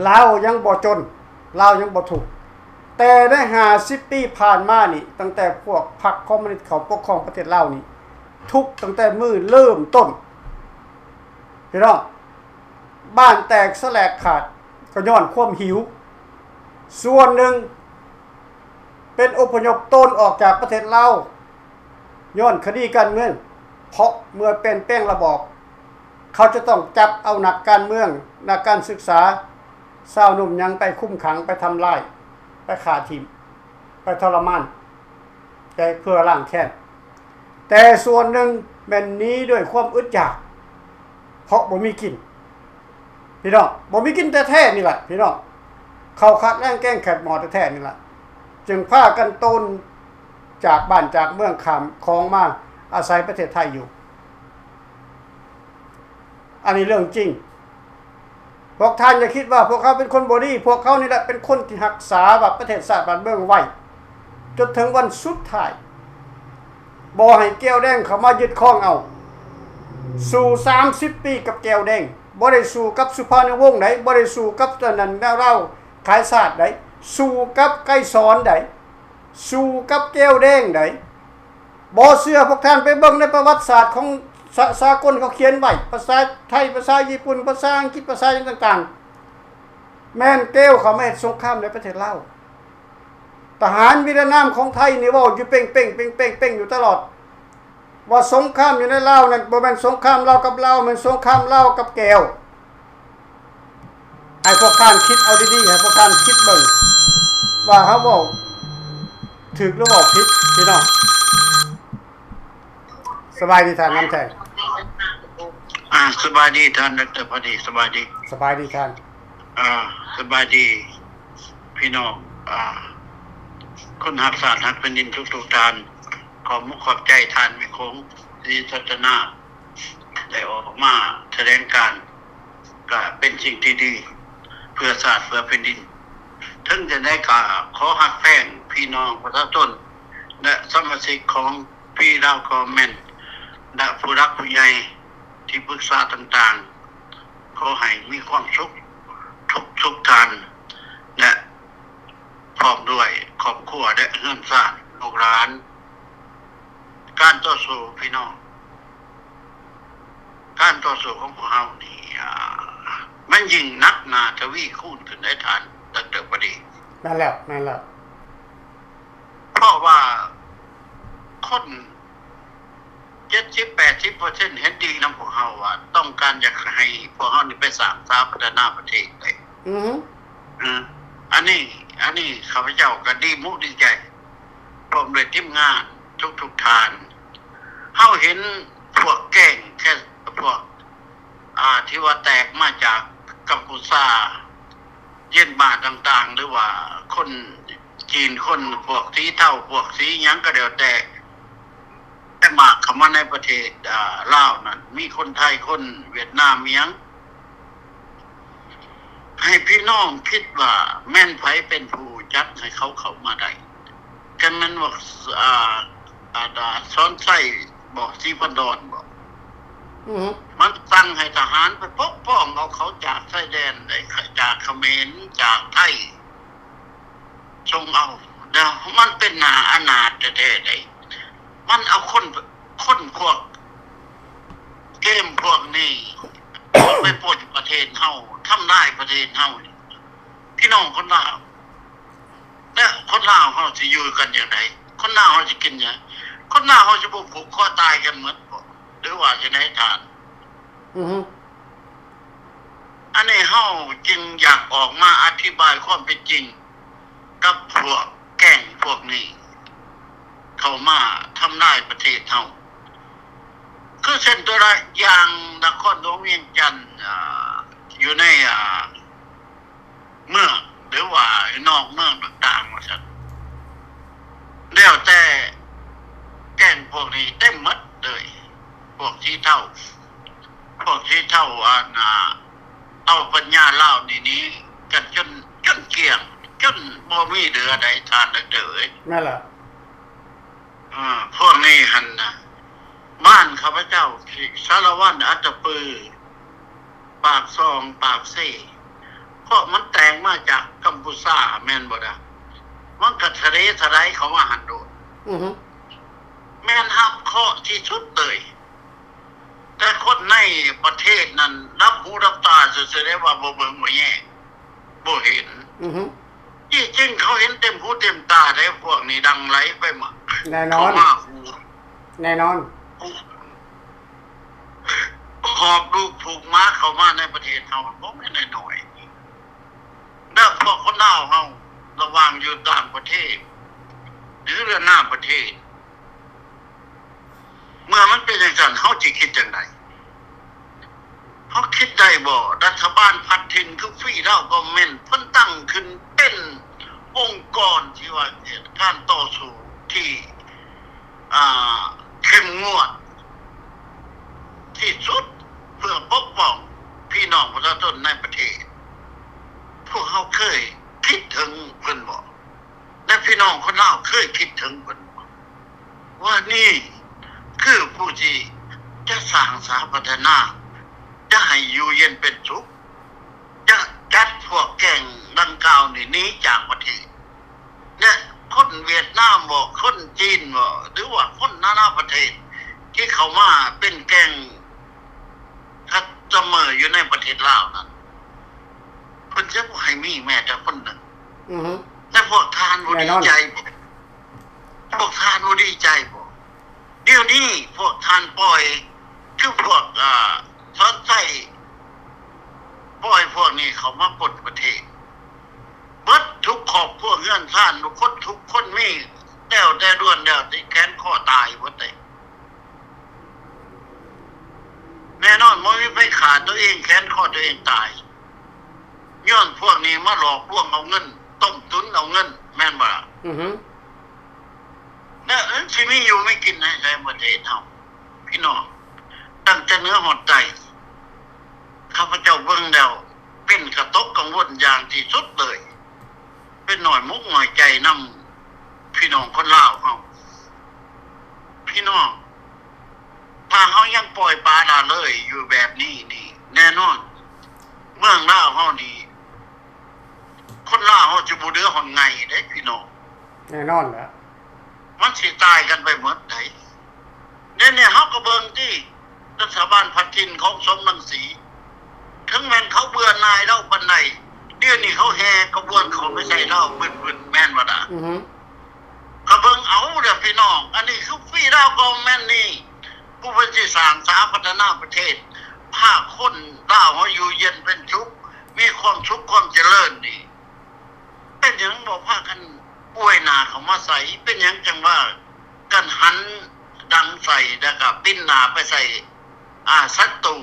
ลาวยังบ่จนลาวยังบ่ถูกแต่ได้50 ปีผ่านมานี่ตั้งแต่พวกพรรคคอมมิวนิสต์เขาปกครองประเทศลาวนี่ทุกตั้งแต่มือเริ่มต้นพี่น้องบ้านแตกสลายขาดก็ย้อนความหิวส่วนหนึ่งเป็นอพยพต้นออกจากประเทศลาวย้อนคดีการเมืองเพราะเมื่อเป็นแป้งระบอบเขาจะต้องจับเอานักการเมืองนักการศึกษาสาวหนุ่มยังไปคุ้มขังไปทำลายไปฆ่าทิ่มไปทรมานแต่เพื่อล้างแค้นแต่ส่วนหนึ่งแม่นนี้ด้วยความอึดอยากเพราะบ่มีกินพี่น้องบ่มีกินแท้ๆนี่แหละพี่น้องเขาคัดแรงแกล้งแขกหมอแท้ๆนี่แหละจึงพากันต้นจากบ้านจากเมืองขามของมาอาศัยประเทศไทยอยู่อันนี้เรื่องจริงพวกท่านอย่าคิดว่าพวกเขาเป็นคนบ่ดีพวกเขานี่แหละเป็นคนที่รักษาแบบประเทศชาติบ้านเมืองไว้จนถึงวันสุดท้ายบ่ให้แก้วแดงเขามายึดครองเอาสู่30 ปีกับแก้วแดงบ่ได้สู่กับสุภาพวงศ์ไหนบ่ได้สู่กับตอนนั้นเราขายศาสตร์ไหนสู่กับไกรสอนไหนสู่กับแก้วแดงไหนบ่เชื่อพวกท่านไปเบิ่งในประวัติศาสตร์ของสากลเขาเขียนไว้ภาษาไทยภาษาญี่ปุ่นภาษาอังกฤษภาษาต่างๆแม่นแก้วเขาไม่สงครามในประเทศลาวทหารวีรนามของไทยนี่เว้าอยู่เป่งๆอยู่ตลอดว่าสงครามอยู่ในลาวนั่นบ่แม่นสงครามลาวกับลาวมันสงครามลาวกับแก้วให้พวกท่านคิดเอาดีๆให้พวกท่านคิดเบิ่งว่าเขาเว้าถูกหรือเว้าผิดพี่น้องสบายดีท่านน้ำแข็งสบายดีท่านดร.พอดีสบายดีสบายดีท่านสบายดีพี่น้องคนหักศาสตร์หักแผ่นดินทุกท่านขอบมุขขอบใจท่านไม่คงที่สัจนาได้ออกมาแสดงการก็เป็นสิ่งที่ดีเพื่อศาสตร์เพื่อแผ่นดินถึงจะได้กล่าวขอหักแพงพี่น้องประชาชนและสมาชิกของพี่ดาวคอมเมนต์และผู้รักผู้ใหญ่ที่ปรึกษาต่างๆขอให้มีความสุขทุกท่านและพร้อมด้วยครอบครัวและเฮือนซ่านลูกหลานการต่อสู้พี่น้องการต่อสู้ของพวกเรานี่มันยิ่งนักหนาทวีคูณขึ้นได้ทานตั้งแต่พอดีนั่นแหละเพราะว่าคน70-80% เห็นดีนำพวกเราว่าต้องการอยากให้พวกเรานี่ไปสร้างสาพัฒนาประเทศได้อันนี้ข้าพเจ้าก็ดีมุกดีใจพร้อมด้วยทีมงานทุกท่านเฮาเห็นพวกแก่งแค่พวกที่ว่าแตกมาจากกัมพูชาเย็นมาต่างๆหรือว่าคนจีนคนพวกสีเทาพวกสีหยังก็แล้วแต่มาเข้ามาในประเทศลาวนั้นมีคนไทยคนเวียดนามมีหยังให้พี่น้องคิดว่าแม่นไผเป็นผู้จัดให้เขาเข้ามาได้กันมันว่าซ้อนไส้ บอกที่พันดอนบอก อือฮึ มันสั่งให้ทหารไปปกป้องเอาเขาจากชายแดนจากเขมรจากไทยชงเอาเดี๋ยวมันเป็นหนาอนาถแท้ๆเลยมันเอาคนพวกเกมพวกนี้ ไปปล้นประเทศเฮาทำลายประเทศเฮานี่พี่น้องคนลาวและคนลาวเฮาสิอยู่กันอย่างไรคนลาวเฮาสิกินหยังคนลาวเฮาสิบ่ผูกคอตายกันหมดบ่หรือว่าจะได้ทาน อือฮึ อันนี้เฮาจึงอยากออกมาอธิบายความเป็นจริง กับพวกแก่งพวกนี้ เข้ามาทำลายประเทศเฮาคือเส้นตัวละอย่างนครหลวงเวียงจันทน์อยู่ในเมืองหรือว่านอกเมืองต่างๆว่าซั่นแล้วแต่แก่งพวกนี้เต็มหมดเลยพวกที่เท่าเอาปัญญาเล่านี้กันจนเกลี้ยงจนบ่มีเหลือใดทานเด้อ แม่นล่ะ พวกนี้หันนะบ้านข้าพเจ้าที่สารวัตรอัตตปือปากซองปากเซ่เพราะมันแต่งมาจากกัมพูชาแม่นบ่ดะมันก็ทะเลทลายเขามาหันโดด อือฮึ แม่นฮับเคาะที่สุดเลยแต่คนในประเทศนั้นรับหูรับตาซื่อๆได้ว่าบ่เบิ่งบ่แย่บ่เห็น อือฮึ จริงๆเขาเห็นเต็มหูเต็มตาได้พวกนี้ดังไหลไปหมด แน่นอ เขา น มาหู แน่นอน หอบลูกผูกม้าเข้ามาในประเทศเฮาบ่แม่นน้อยๆแล้วพวกคนลาวเฮาระวังอยู่ต่างประเทศ หรือเรื่องหน้าประเทศ เมื่อมันเป็นอย่างนั้นเฮาสิคิดจังไดเฮาคิดได้บ่รัฐบาลพัดถิ่นคือฟรีดาวก็แม่นเพิ่นตั้งขึ้นเป็นองค์กรที่ว่าการต่อสู้ที่เข้มงวดที่สุดเพื่อปกป้องพี่น้องประชาชนในประเทศพวกเขาเคยคิดถึงเพิ่นบ่และพี่น้องคนลาวเคยคิดถึงเพิ่นบ่ว่านี่คือผู้ที่จะสร้างสาพัฒนาจะให้อยู่เย็นเป็นสุขจะจัดพวกแก่งดังกล่าวนี่หนีจากประเทศเนี่ยคนเวียดนามบ่คนจีนบ่หรือว่าคนนานาประเทศที่เขามาเป็นแก่งคัดเสมออยู่ในประเทศลาวนั้นเพิ่นจะบ่ให้มีแม้แต่คนหนึ่ง อือฮึ แต่พวกทานบ่ดีใจบ่พวกทานบ่ดีใจบ่เดี๋ยวนี้พวกทานปล่อยคือพวกทอดใส่ปล่อยพวกนี้เขามาปลดประเทศเบิดทุกครอบครัวเฮือนซ่านทุกคนมีแล้วแต่ด้วนแล้วที่แค้นข้อตายหมดเลยแน่นอนบ่มีไปขาดตัวเองแค้นข้อตัวเองตายย้อนพวกนี้มาหลอกลวงเอาเงินต้มตุนเอาเงินแม่นบ่ล่ะ อือฮึ แล้วสิมีอยู่ไม่กินในประเทศเฮาพี่น้องตั้งแต่เนื้อหอดใจข้าพเจ้าเบิ่งแล้วเป็นกระตกกังวลอย่างที่สุดเลยเป็นหน่อยมุกหน่อยใจนำพี่น้องคนลาวเฮาพี่น้องถ้าเฮายังปล่อยปลาละเลยอยู่แบบนี้นี่แน่นอนเมืองลาวเฮานี่คนลาวเฮาจะบ่เหลือหนไงเด้พี่น้อง แน่นอนแหละ มันสิตายกันไปหมดไหนเนี่ยเขาก็เบิ่งที่รัฐบาลพัดถิ่นของสมรังสีถึงแม้นเขาเบื่อหน่ายเล่าปานใดเดี๋ยวนี้เขาแห่กระบวนเขาไม่ใช่เล่าบึนๆแม่นบ่ล่ะ อือฮึ ก็เบิ่งเอาเด้อพี่น้องอันนี้คือฟรีดาวก็แม่นนี่ผู้เป็นสิสร้างสาพัฒนาประเทศภาคคนลาวเฮาอยู่เย็นเป็นสุขมีความสุขความเจริญนี่เป็นหยังบ่พากันป่วยหน้าเขามาใส่เป็นหยังจังว่ากันหันดังใส่แล้วก็ปิ้นหน้าไปใส่ศัตรู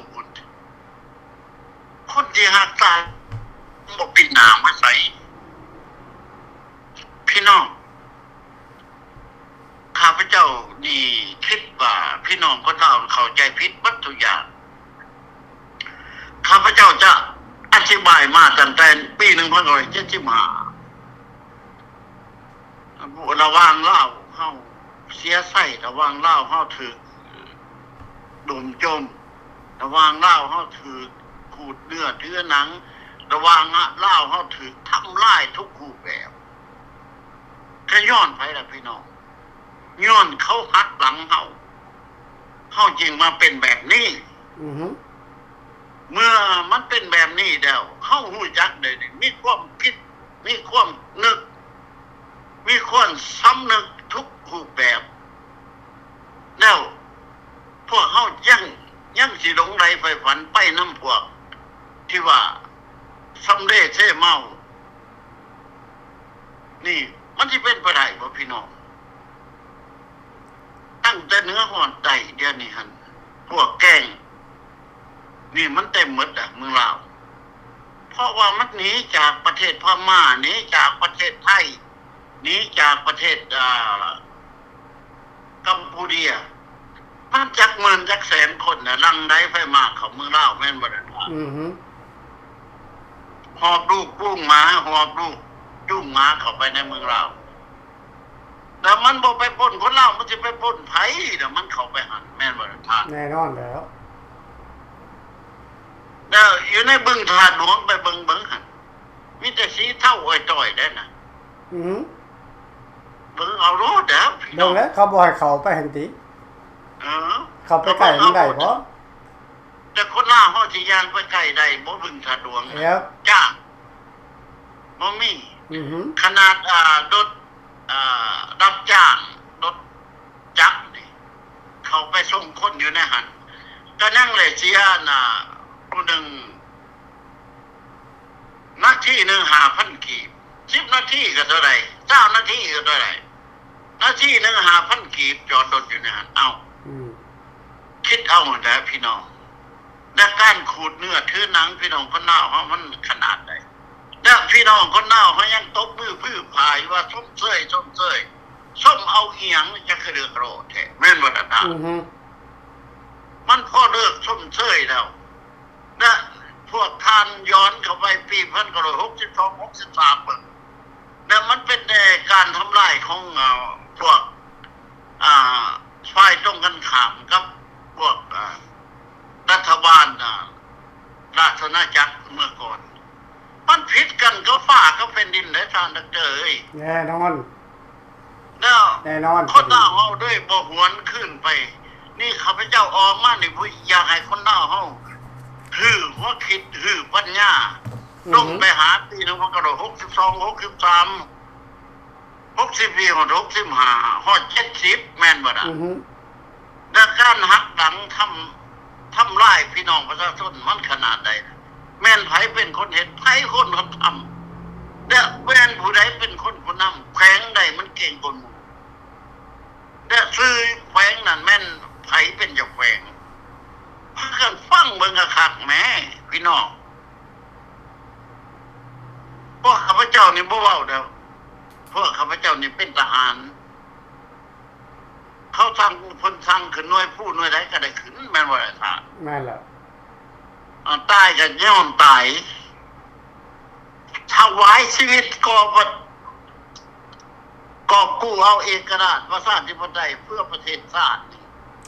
คนที่หักตายบ่ปิ้นหน้ามาใส่พี่น้องข้าพเจ้านี่คิดว่าพี่น้องคนลาวเข้าใจผิดหมดทุกอย่างข้าพเจ้าจะอธิบายมาตั้งแต่ปี1975ระหว่างลาวเฮาเสียไส้ระหว่างลาวเฮาถูก ดมจมระวังเล่าเขาถือขูดเนื้อเทือหนังระวังเล่าเขาถือทำลายทุกรูปแบบก็ย้อนไปละพี่น้องย้อนเขาหักหลังเขาจริงมาเป็นแบบนี้เมื่อมันเป็นแบบนี้แล้วเขาหูจักเลยมีความคิดมีความนึกมีความสำนึกทุกรูปแบบแล้วพวกเขายังสิหลงไหลไฟฝันไปน้ำพวกที่ว่าสำเร็จเช่เมานี่มันที่เป็นไปได้บ่พี่น้องตั้งแต่เนื้อห่อนไตเดี๋ยวนี้หันพวกแกงนี่มันเต็มหมดอ่ะเมืองลาวเพราะว่ามันหนีจากประเทศพม่าหนีจากประเทศไทยหนีจากประเทศกัมพูชามันจักหมื่นจักแสนคนน่ะลังไดไฟมาเขาเมืองลาวแม่นบ่ได้หอบลูกปุ้งหมาหอบลูกจุ้งหมาเข้าไปในเมืองลาวแต่มันบ่ไปปล้นคนลาวมันสิไปปล้นไผเดี๋ยวมันเข้าไปหันแม่นบ่ได้ท่านแน่นอนแล้วแล้วอยู่ในบึงถาดหลวงไปเบิ่งหั่นมีแต่สีเท่าอ้อยต้อยได้น่ะเบิ่งเอาโลดเด้อเบิ่งแล้วเขาบ่ให้เข้าไปหั่นติเข้าไปใกล้มันได้บ่แต่คนลาวเฮาสิย่างไปใกล้ได้บ่บึงถาดหลวงจ้าบ่มีขนาดรถรับจ้างรถจักรนี่เขาไปส่งคนอยู่ในหันก็นั่งเลยเสียผู้หนึ่งนาทีหนึ่ง5,000 กีบ10 นาทีก็เท่าไหร่9 นาทีก็เท่าไหร่นาทีหนึ่ง5,000 กีบจอดรถอยู่ในหันเอาคิดเอาแต่พี่น้องและการขูดเนื้อถือหนังพี่น้องคนหน้าเขามันขนาดไหนแล้วพี่น้องคนหน้าเขายังตบมือพื้นพายว่าส้มเสยส้มเอาเอียงจะคือเดือดร้อนแท้แม่นบ่ล่ะมันพอเลิกส้มเสยแล้วนะพวกทานย้อนเข้าไปปี1962 63เบิ่งแล้วมันเป็นการทำลายของพวกฝ่ายตรงกันข้ามกับพวกรัฐบาลราชอาณาจักรเมื่อก่อนมันผิดกันก็ฟ้าก็เป็นดินและทานดรแน่นอนแล้วแน่นอนคนหน้าเฮาด้วยบ่หวนขึ้นไปนี่ข้าพเจ้าออกมานี่บ่อยากให้คนหน้าเฮาถือหัวคิดถือปัญญาลงไปหาปี1962 63 64 65ฮอด70แม่นบ่ล่ะและการหักหลังทำลายพี่น้องประชาชนมันขนาดใดแม่นไผเป็นคนเห็นไผคนทำและแม่นผู้ใดเป็นคนผู้นำแขวงใดมันเก่งกว่าหมู่และซื้อแขวงนั่นแม่นไผเป็นเจ้าแขวงพากันฟังเบิ่งคักแหมพี่น้องพวกข้าพเจ้านี่บ่เว้าเด้อพวกข้าพเจ้านี่เป็นทหารเขาสั่งคนสั่งขึ้นหน่วยผู้หน่วยใดก็ได้ขึ้นแม่นบ่ล่ะท่านแม่นแล้วตายกันย่อมตายถวายชีวิตกอบกู้เอาเอกราชประชาธิปไตยเพื่อประเทศชาติ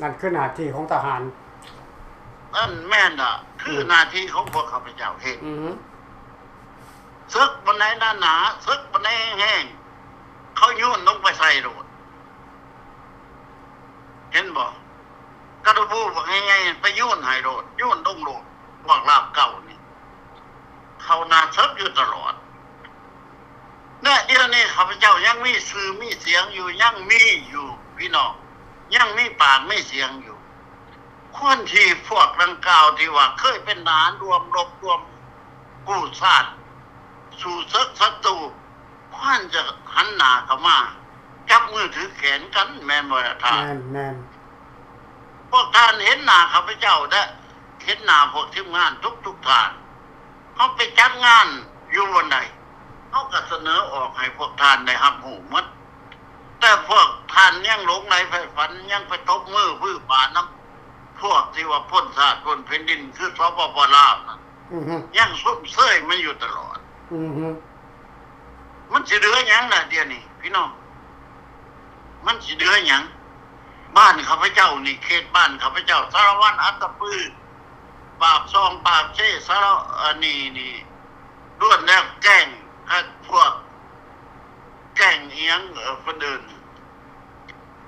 นั่นคือหน้าที่ของทหารนั่นแม่นคือหน้าที่ของพวกข้าพเจ้าเฮ็ดซึกบนไหนด้านหนาซึกบนไหนแห้งเขาโยนลงไปใส่โดดเห็นบ่กระบูบอกง่ายๆไปโยนให้โดดโยนลงโดดพวกลาบเก่านี่เขานาซึกอยู่ตลอดเนี่ยเดี๋ยวนี้ข้าพเจ้ายังมีสื่อมีเสียงอยู่ยังมีอยู่พี่น้องยังมีปากมีเสียงอยู่คนที่พวกดังกล่าวที่ว่าเคยเป็นทหารรวมรบรวมกู้ชาติสู่ศึกศัตรูควรจะหันหน้าเข้ามาจับมือถือแขนกันแม่นบ่ล่ะท่านแม่นพวกท่านเห็นหน้าข้าพเจ้าได้เห็นหน้าพวกทีมงานทุกท่านเขาไปจัดงานอยู่วันใดเขาก็เสนอออกให้พวกท่านได้รับรู้หมดแต่พวกท่านยังหลงในไฟฝันยังไปตบมือพื้นป่าน้ำพวกที่ว่าพ้นชาติพ้นแผ่นดินคือสปป.ลาวนั่นยังซุ่มเซ้ยมันอยู่ตลอดมันสิเหลือหยังล่ะเดี๋ยวนี้พี่น้องมันสิเหลือหยัง บ้านข้าพเจ้านี่เขตบ้านข้าพเจ้าสารวัตรอัตตปือปากซองปากเช่สารอันนี่ล้วนแล้วแกล้งพวกแกล้งเอียงคนอื่น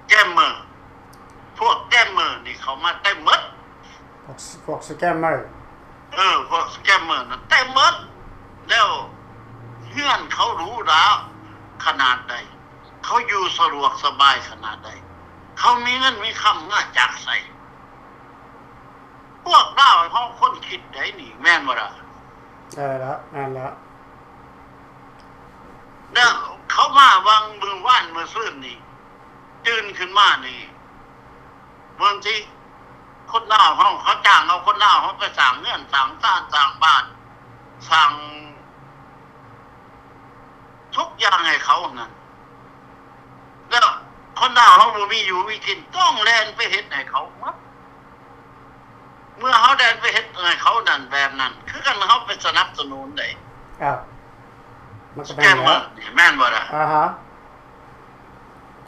แก้มมือพวกแก้มมือนี่เขามาเต็มหมด พวกสแกมเมอร์ พวกแก้มมือนั่นเต็มหมดแล้วเฮือนเขารู้แล้วขนาดใดเขาอยู่สะดวกสบายขนาดใดเขามีเงินมีคำง่าจักใส่พวกเราเขาคนคิดได้นี่แม่นบ่ล่ะ แล้วนั่นแล้ว แล้วเขามาวางมือว่านมือซื่นนี่ตื่นขึ้นมานี่บางทีคนหน้าเขาจ้างเอาคนหน้าเขาไปสั่งเงื่อนสั่งซ่านสั่งบ้านสั่งทุกอย่างให้เขานั่นแล้วคนหน้าเขาบ่มีอยู่มีกินต้องแลนไปเฮ็ดให้เขาหมดเมื่อเขาแดนไปเฮ็ดให้เขานั่นแบบนั้นคือกันเขาไปสนับสนุนได้ มันก็ แก้ แม่น ม แล้ว แม่นบ่ล่ะ ฮะ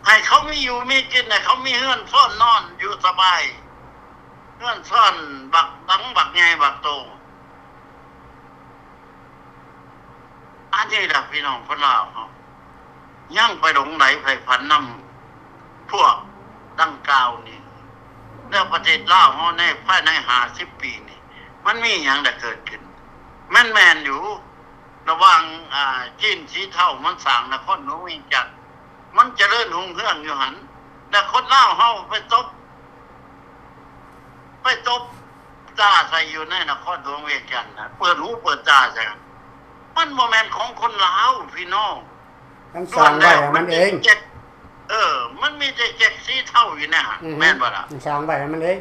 ให้เขามีอยู่มีกินให้เขามีเฮือนซ่อนนอนอยู่สบายเฮือนซ่อนบักดังบักใหญ่บักโตอันนี้ล่ะพี่น้องคนลาวเฮายังไปหลงไหลไผพันนำพวกดังกล่าวนี่แล้วประเทศลาวเฮาในภายใน50 ปีนี่มันมีหยังได้เกิดขึ้นแม่นอยู่ระหว่างจีนสีเทามันสร้างนครหลวงเวียงจันทน์มันเจริญรุ่งเรืองอยู่หันแต่คนลาวเฮาไปตบตาใส่อยู่ในนครหลวงเวียงจันทน์นะเปิดหูเปิดตาใส่มันบ่แม่นของคนลาวพี่น้อง มันสร้างไว้ให้มันเอง มันมีแต่เจ็ดสีเท่าอยู่นะแม่นบ่ล่ะ มันสร้างไว้ให้มันเอง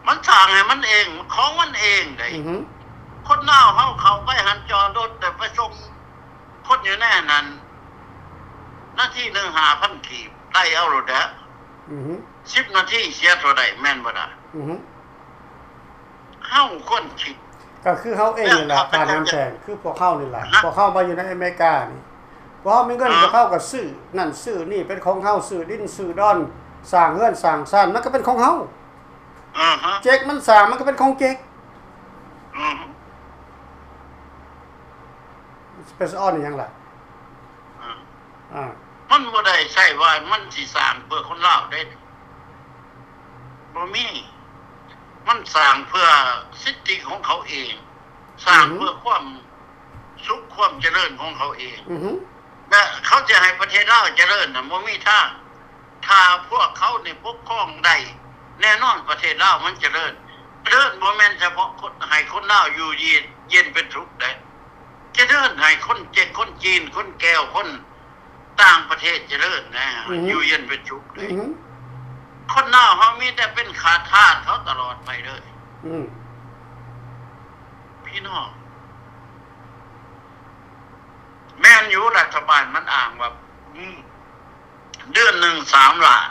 มันสร้างให้มันเองของมันเองได้คนลาวเฮาเขาไปหันจอรถแต่ไปส่งคนอยู่แน่นั้นหน้าที่1 5,000 กีบได้เอารถเด้อ10 นาทีเสียเท่าใดแม่นบ่ล่ะเฮาคนคิด ก็คือเขาเองนี่แหละการน้ำแข็งคือพวกเขานี่แหละพวกเขามาอยู่ในอเมริกานี่พวกเขามีเงินพวกเขาก็ซื้อนั่นซื้อนี่เป็นของเขาซื้อดินซื้อดอนสร้างเฮือนสร้างซ่านมันก็เป็นของเขาเจ๊กมันสร้างมันก็เป็นของเจ๊กเป็นอ้อนอย่างไรมันบ่ได้ใช่ว่ามันสิสร้างเพื่อคนลาวได้บ่มีมันสร้างเพื่อสิทธิของเขาเองสร้างเพื่อความสุขความเจริญของเขาเองและเขาจะให้ประเทศลาวเจริญน่ะบ่มีทางถ้าพวกเขานี่ปกครองได้แน่นอนประเทศลาวมันเจริญบ่แม่นเฉพาะคนให้คนลาวอยู่เย็นเป็นสุขได้เจริญให้คนเจ็กคนจีนคนแก้วคนต่างประเทศเจริญนะอยู่เย็นเป็นสุขเลยคนลาวเฮามีแต่เป็นขาทาสเขาตลอดไปเลยพี่น้องแม่นอยู่รัฐบาลมันอ้างว่าเดือนหนึ่ง3 ล้าน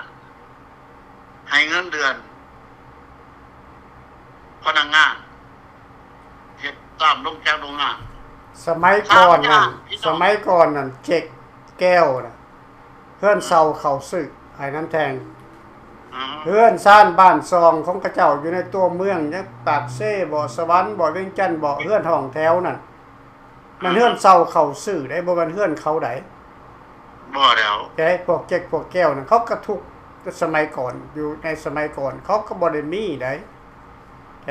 ให้เงินเดือนพนักงานเฮ็ดตามลงจากโรงงานสมัยก่อนนั่นเจ๊กแก้วน่ะเพื่อนเซาเขาสึกไอ้น้ำแทงเพื่อนซ่านบ้านซองของกระเจ้าอยู่ในตัวเมืองยังปากเซ่บ่อสวรรค์บ่อเวียงจันทน์บ่อเฮือนห้องแถวนั่นมันเฮือนเซาเขาซื่อได้บ่มันเฮือนเขาไดบ่แล้วแกพวกเจ๊กพวกแก้วนั่นเขาก็ทุกสมัยก่อนอยู่ในสมัยก่อนเขาก็บ่ได้มีได้แก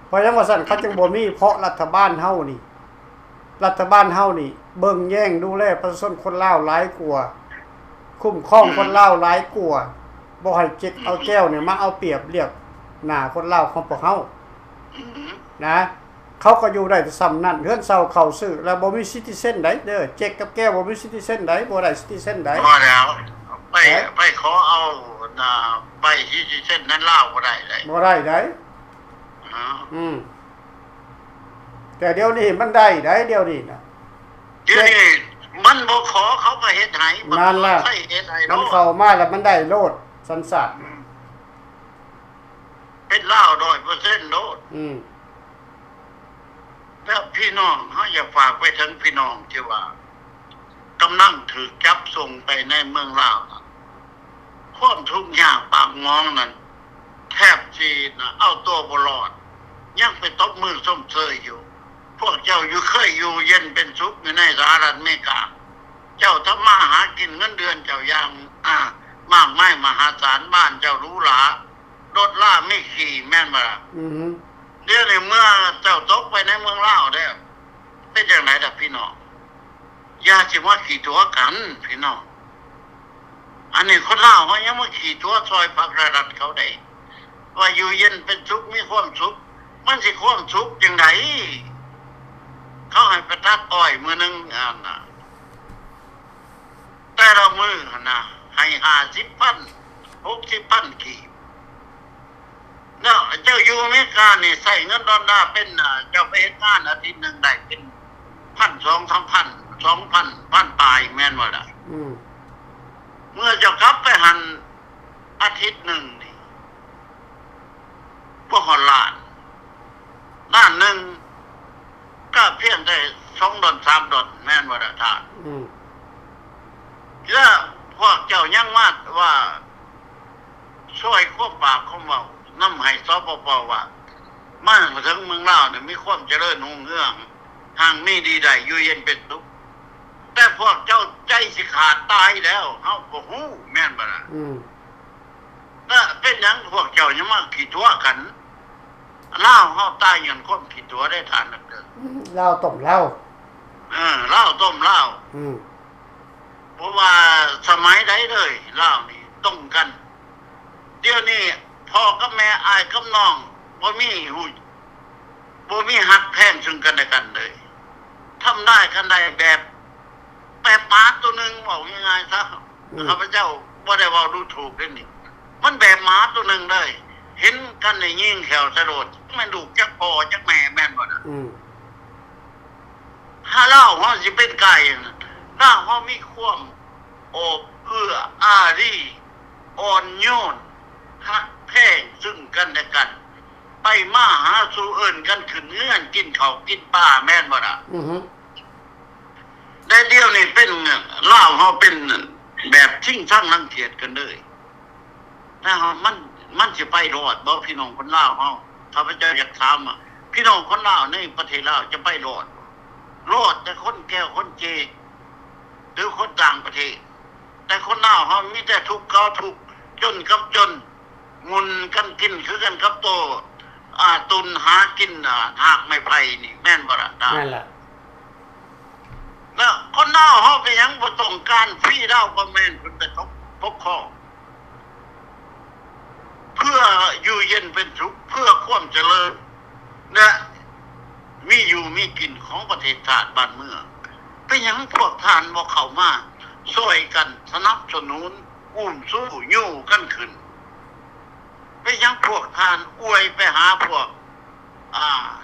เพราะฉะนั้นว่าซั่นเขาจึงบ่มีเพราะรัฐบาลเฮานี่เบิ่งแย่งดูแลประชาชนคนลาวหลายกว่าคุ้มครองคนลาวหลายกว่าบ่ให้เจ๊กเอาแก้วเนี่ยมาเอาเปรียบเรียบหน้าคนลาวของพวกเฮานะเขาก็อยู่ได้ซ้ำนั่นเฮือนเซาเขาซื้อแล้วบ่มีซิติเซนใดเด้อเจ๊กกับแก้วบ่มีซิติเซนใดบ่ได้ซิติเซนใดบ่แล้วไปขอเอาไปซิติเซนนั้นลาวบ่ได้เลยบ่ได้แต่เดี๋ยวนี้มันได้เดี๋ยวนี้นะเดี๋ยวนี้มันบ่ขอเขาก็เฮ็ดให้นั่นล่ะมันเข้ามาแล้วมันได้โลดสันสัตว์เป็นลาว 100% โลดแล้วพี่น้องเฮาอยากฝากไปถึงพี่น้องที่ว่ากำลังถูกจับส่งไปในเมืองลาว ความทุกข์ยากปากมองนั้นแทบจีนะเอาตัวบรอดยังไปตบมือส้มเชยอยู่ พวกเจ้าอยู่เคยอยู่เย็นเป็นสุขอยู่ในสหรัฐอเมริกา เจ้าทำมาหากินเงินเดือนเจ้าอย่างมากมายมหาศาลบ้านเจ้าหรูหรารถล่าไม่ขี่แม่นบ่ล่ะ อือฮึ เดี๋ยวนี้เมื่อเจ้าตกไปในเมืองลาวได้วเป็นจังไดล่ะพี่น้องอย่าสิว่าขี่ตัวกันพี่น้องอันนี้คนลาวเขายังมาขี่ตัวซอยพักระดับเขาได้ว่าอยู่เย็นเป็นสุขมีความสุขมันสิความสุขจังไดเขาให้ไปตัดอ้อยมือหนึงน่ะแต่ละมือนะให้50,000 60,000กีบแล้วเจ้าอยู่อเมริกานี่ใส่เงินดอลลาร์เป็นเจ้าไปเฮ็ดงานอาทิตย์หนึงได้เป็น1,000 2,000 2,000 1,000ปลายแม่นบ่ล่ะ อืม เมื่อเจ้ากลับไปหันอาทิตย์หนึ่งนี่พวกฮอลลานด้านหนึ่งก็เพียงได้$2 $3แม่นบ่ล่ะท่าน อืม แล้วพวกเจ้ายังมาว่าช่วยควบปากควบเว้านำให้สปปว่ามาถึงเมืองลาวนี่มีความเจริญรุ่งเรืองทางมีดีใดอยู่เย็นเป็นสุขแต่พวกเจ้าใจสิขาดตายแล้วเฮาก็ฮู้แม่นบ่ล่ะ อืม น่ะเป็นหยังพวกเจ้ายังมาขี้ตัวกันลาวเฮาตายอย่างความขี้ตัวได้ทานนักเด้อ เหล้าต้มเหล้า ลาวต้มลาว อืม เพราะว่าสมัยใดเลยลาวนี่ต้มกัน เดี๋ยวนี้พ่อกับแม่อายกับน้องบ่มีฮักแพงซึ่งกันและกันเลยทำได้กันได้แบบแปรปาดตัวหนึงบอกยังไงซะข้าพเจ้าบ่ได้เว้าดูถูกเด้นี่มันแบบหมาตัวหนึงเลย เห็นกันในยิ่งแขวสะโดดแม่นลูกจักพ่อจักแม่แม่นบ่น่ะ อืม ถ้าเล่าเฮาสิเป็นไก่ถ้าเฮามีความโอบเอื้ออารีอ่อนโยนฮักแพงซึ่งกันและกัน ไปมาหาสู่เอิ้นกันขึ้นเงื่อนกินข้าวกินปลาแม่นบ่ล่ะ อือฮึ ได้เดียวนี่เป็นเล่าเฮาเป็นแบบทิ้งช่างรังเกียจกันเลยถ้าเฮามันสิไปรอดบ่พี่น้องคนลาวเฮาข้าพเจ้าอยากถามพี่น้องคนลาวในประเทศลาวจะไปรอดแต่คนแก้วคนเจหรือคนต่างประเทศแต่คนลาวเฮามีแต่ทุกข์เก่าทุกข์จนกับจนงุนกันกินคือกันกับโตตุนหากินหากไม่ไผนี่แม่นบ่ล่ะตา นั่นแหละ แล้วคนเน่าเฮาไปหยังบ่ต้องการฟรีเล่าก็แม่นเพิ่นไปทบปกครองเพื่ออยู่เย็นเป็นสุขเพื่อความเจริญและมีอยู่มีกินของประเทศชาติบ้านเมืองไปหยังพวกทานบ่เข้ามาช่วยกันสนับสนุนอุ้มสู้ยู่กันขึ้นไปหยังพวกทานอวยไปหาพวก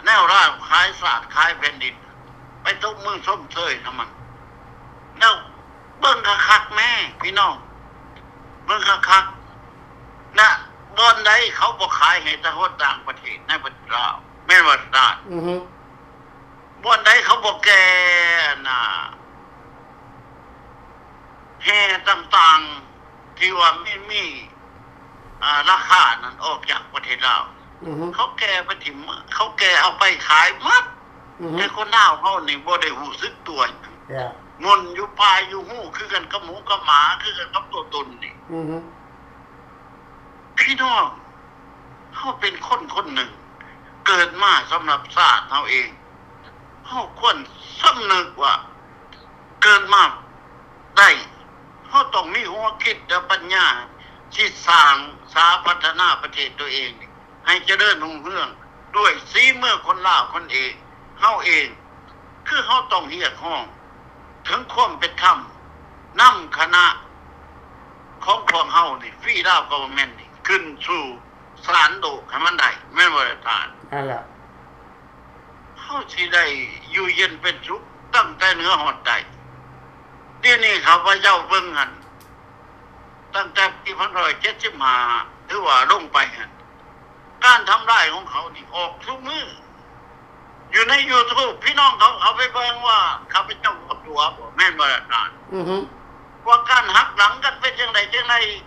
แนวร่างขายศาสตร์ขายแผ่นดินไปตบมือส้มเชยทำมันแล้วเบิ่งคักๆแม่พี่น้องเบิ่งคักๆนะบ่อนใดเขาบ่ขายให้แต่คนต่างประเทศในประเทศลาวแม่นว่าได้ อือฮึ บ่อนใดเขาบ่แก่น่ะแห่ต่างๆที่ว่ามีราคานั้นออกจากประเทศลาว อือฮึ เขาแก่ไปถิ่มเขาแก่เอาไปขายมัด อือฮึ แต่คนลาวเฮานี่บ่ได้รู้สึกตัว อย่าง นอยู่ปลายอยู่หู้คือกันกับหมูกับหมาคือกันกับตัวตนนี่ อือฮึ พี่น้องเขาเป็นคนหนึ่ง เกิดมาสำหรับชาติเขาเองเขาควรสำนึกว่า เกิดมาได้เขาต้องมีหัวคิดและปัญญาที่สร้างสาพัฒนาประเทศตัวเองนี่ให้เจริญรุ่งเรืองด้วยสีเมื่อคนลาวคนเองเขาเอง คือเขาต้องเรียกห้อง ถึงความเป็นธรรมนำคณะของพวกเฮานี่ฟรีดาวกเวอร์เมนต์นี่ขึ้นสู่ศาลโลกให้มันได้แม่นบ่ได้ทาน นั่นแหละ เฮาสิได้อยู่เย็นเป็นสุขตั้งแต่เหนือฮอดใต้เดี๋ยวนี้ข้าพเจ้าเบิ่งหั่นตั้งแต่ปี1975ถือว่าลงไปหั่นการทำลายของเขานี่ออกทุกมืออยู่ใน YouTube พี่น้องเขาไปเบิ่งว่าข้าพเจ้าบ่ตัวบ่แม่นบ่ได้ทาน อือฮึ ว่าการหักหลังกันเป็นจังได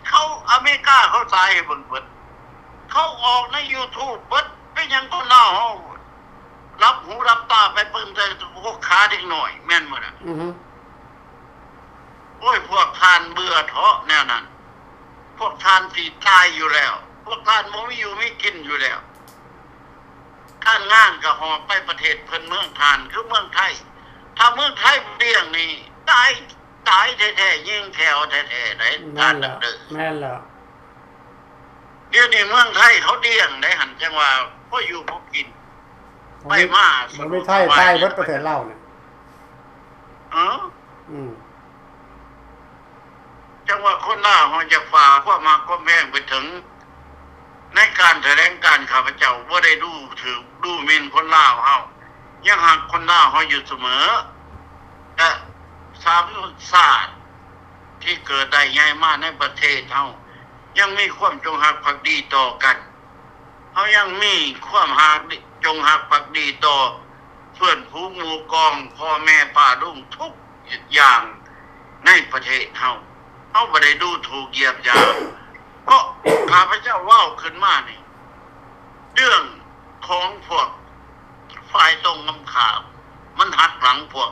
เขาอเมริกาเขาสายให้เบิ่งเบิดเขาออกใน YouTube เบิดเป็นหยังคนลาวเฮารับหูรับตาไปเบิ่งแต่พวกขาเด็กน้อยแม่นบ่น่ะโอ้ยพวกทานเบื่อเถาะแนวนั้นพวกทานสิตายอยู่แล้วพวกทานบ่มีอยู่มีกินอยู่แล้วการงานก็หอบไปประเทศเพิ่นเมืองทานคือเมืองไทยถ้าเมืองไทยเลี้ยงนี่ตายแท้ๆยิงแถวแท้ๆได้การดำเนิน แม่นแล้ว เดี๋ยวนี้เมืองไทยเขาเลี้ยงได้หันจังว่าพ่ออยู่พ่อกินไปมา บ่มีไทยใต้เบิดประเทศลาวน่ะจังว่าคนลาวเฮาจะฝ่าความมาความแพงไปถึงในการแถลงการข้าพเจ้าบ่ได้ดูหมิ่นคนลาวเฮายังหักคนลาวเฮาอยู่เสมอแต่สามศาสตร์ที่เกิดได้ง่ายมากในประเทศเฮายังมีความจงรักภักดีต่อกันเฮายังมีความจงรักภักดีต่อเพื่อนฝูงหมู่กองพ่อแม่ป้าลุงทุกอย่างในประเทศเฮาบ่ได้ดูถูกเหยียดหยามเพราะข้าพเจ้าเว้าขึ้นมานี่เรื่องของพวกฝ่ายตรงคำข่าวมันหักหลังพวก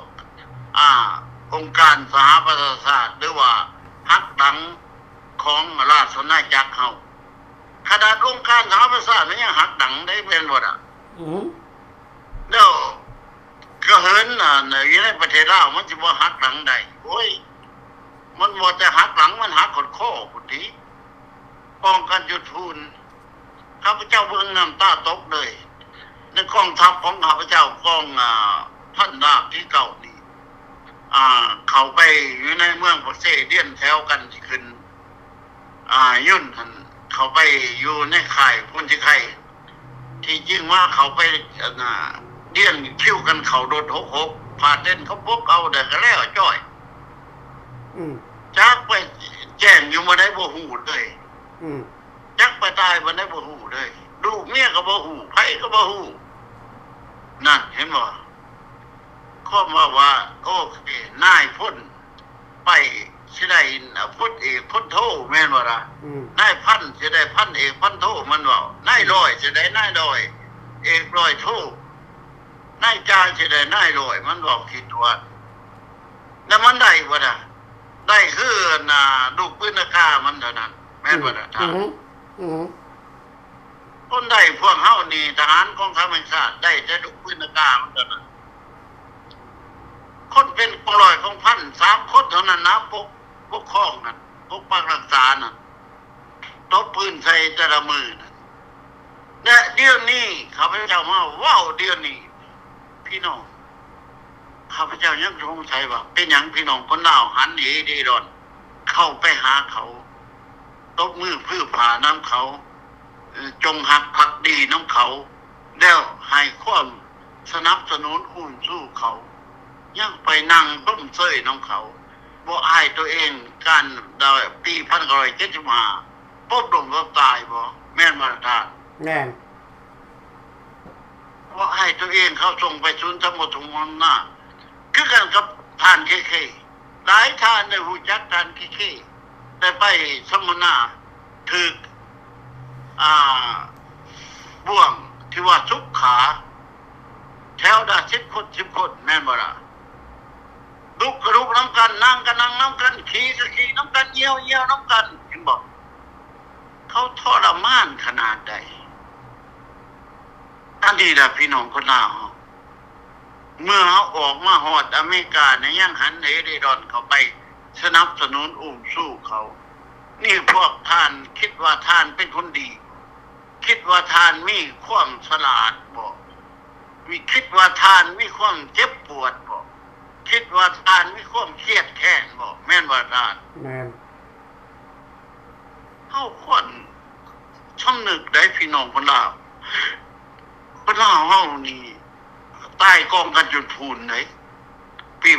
องค์การสหประชาชาติหรือว่าหักหลังของราชอาณาจักรเฮาขนาดองค์การสหประชาชาติมันยังหักหลังได้เป็นบ่ล่ะแล้วก็เห็นอยู่ในประเทศลาวมันสิบ่หักหลังได้โอ้ยมันบ่จะหักหลังมันหักกดข้อพุ่นติป้องกันจุดทุนข้าพเจ้าเบิ่งน้ำตาตกเลยในกองทัพของข้าพเจ้ากองท่านราบที่เก่านี่เข้าไปอยู่ในเมืองปักเสเดียนแถวกันที่ขึ้นยุ่นเข้าไปอยู่ในค่ายพุ่นที่ไข่ที่จริงว่าเขาไปเดียนคิ้วกันเขาโดด66ผ่าเต้นเขาพกเอาเด็กก็แล้วจ้อยจักไปแจ้งอยู่มาได้บ่ฮู้เลยจักไปตายบ่ได้บ่ฮู้เลยลูกเมียก็บ่ฮู้ไผก็บ่ฮู้นั่นเห็นบ่ข้อว่าโอเคนายพ้นไปสิได้พ้นเอกพ้นโทแม่นบ่ล่ะนายพันสิได้พันเอกพันโทมันว่านายร้อยสิได้นายร้อยเอกร้อยโทนายจ่าสิได้นายร้อยมันบอกคิดว่าแล้วมันได้บ่ล่ะได้คือลูกปืนอากาศมันเท่านั้นแม่นบ่ล่ะท่านคนได้พวกเฮานี่ทหารกองทัพแห่งชาติได้แต่ลูกปืนอากาศมันเท่านั้นคนเป็นกองร้อยของพัน3คนเท่านั้นนะปกครองนั่นปกปักรักษานั่นตบปืนใส่แต่ละมือนั่นและเดี๋ยวนี้ข้าพเจ้ามาว้าวเดี๋ยวนี้พี่น้องข้าพเจ้ายังสงสัยว่าเป็นหยังพี่น้องคนลาวหันหนีดีดอนเข้าไปหาเขาตบมือพื้นผ่าน้ำเขาจงหักภักดีน้ำเขาแล้วให้ความสนับสนุนอุ้มสู้เขายังไปนั่งต้มเซ้ยน้ำเขาบ่อายตัวเองการปี1975ปุ๊บลงก็ตายบ่แม่นบ่ท่านแม่นบ่อายตัวเองเขาส่งไปศูนย์สมุทรมนนาคือกันกับท่านเคหลายท่านได้รู้จักท่านเคได้ไปสมนาถึกบ่วงที่ว่าสุขขาแถวดา10 คนแม่นบ่ล่ะลุกกระลุกน้ำกันนั่งกันนั่งน้ำกันขี่ก็ขี่น้ำกันเยี่ยวน้ำกันเห็นบอกเขาทรมานขนาดใดอันนี้แหละพี่น้องคนลาวเมื่อเขาออกมาฮอดอเมริกาเนี่ยยังหันเหเดดอนเขาไปสนับสนุนอุ้มสู้เขานี่พวกท่านคิดว่าท่านเป็นคนดีคิดว่าท่านมีความฉลาดบอกคิดว่าท่านมีความเจ็บปวดบอกคิดว่าท่านมีความเครียดแค้นบอกแม่นว่าท่านแม่นเฮาควรชำนึกได้พี่น้องคนลาวเฮานี่ใต้กองกันจุดพูนไหนปี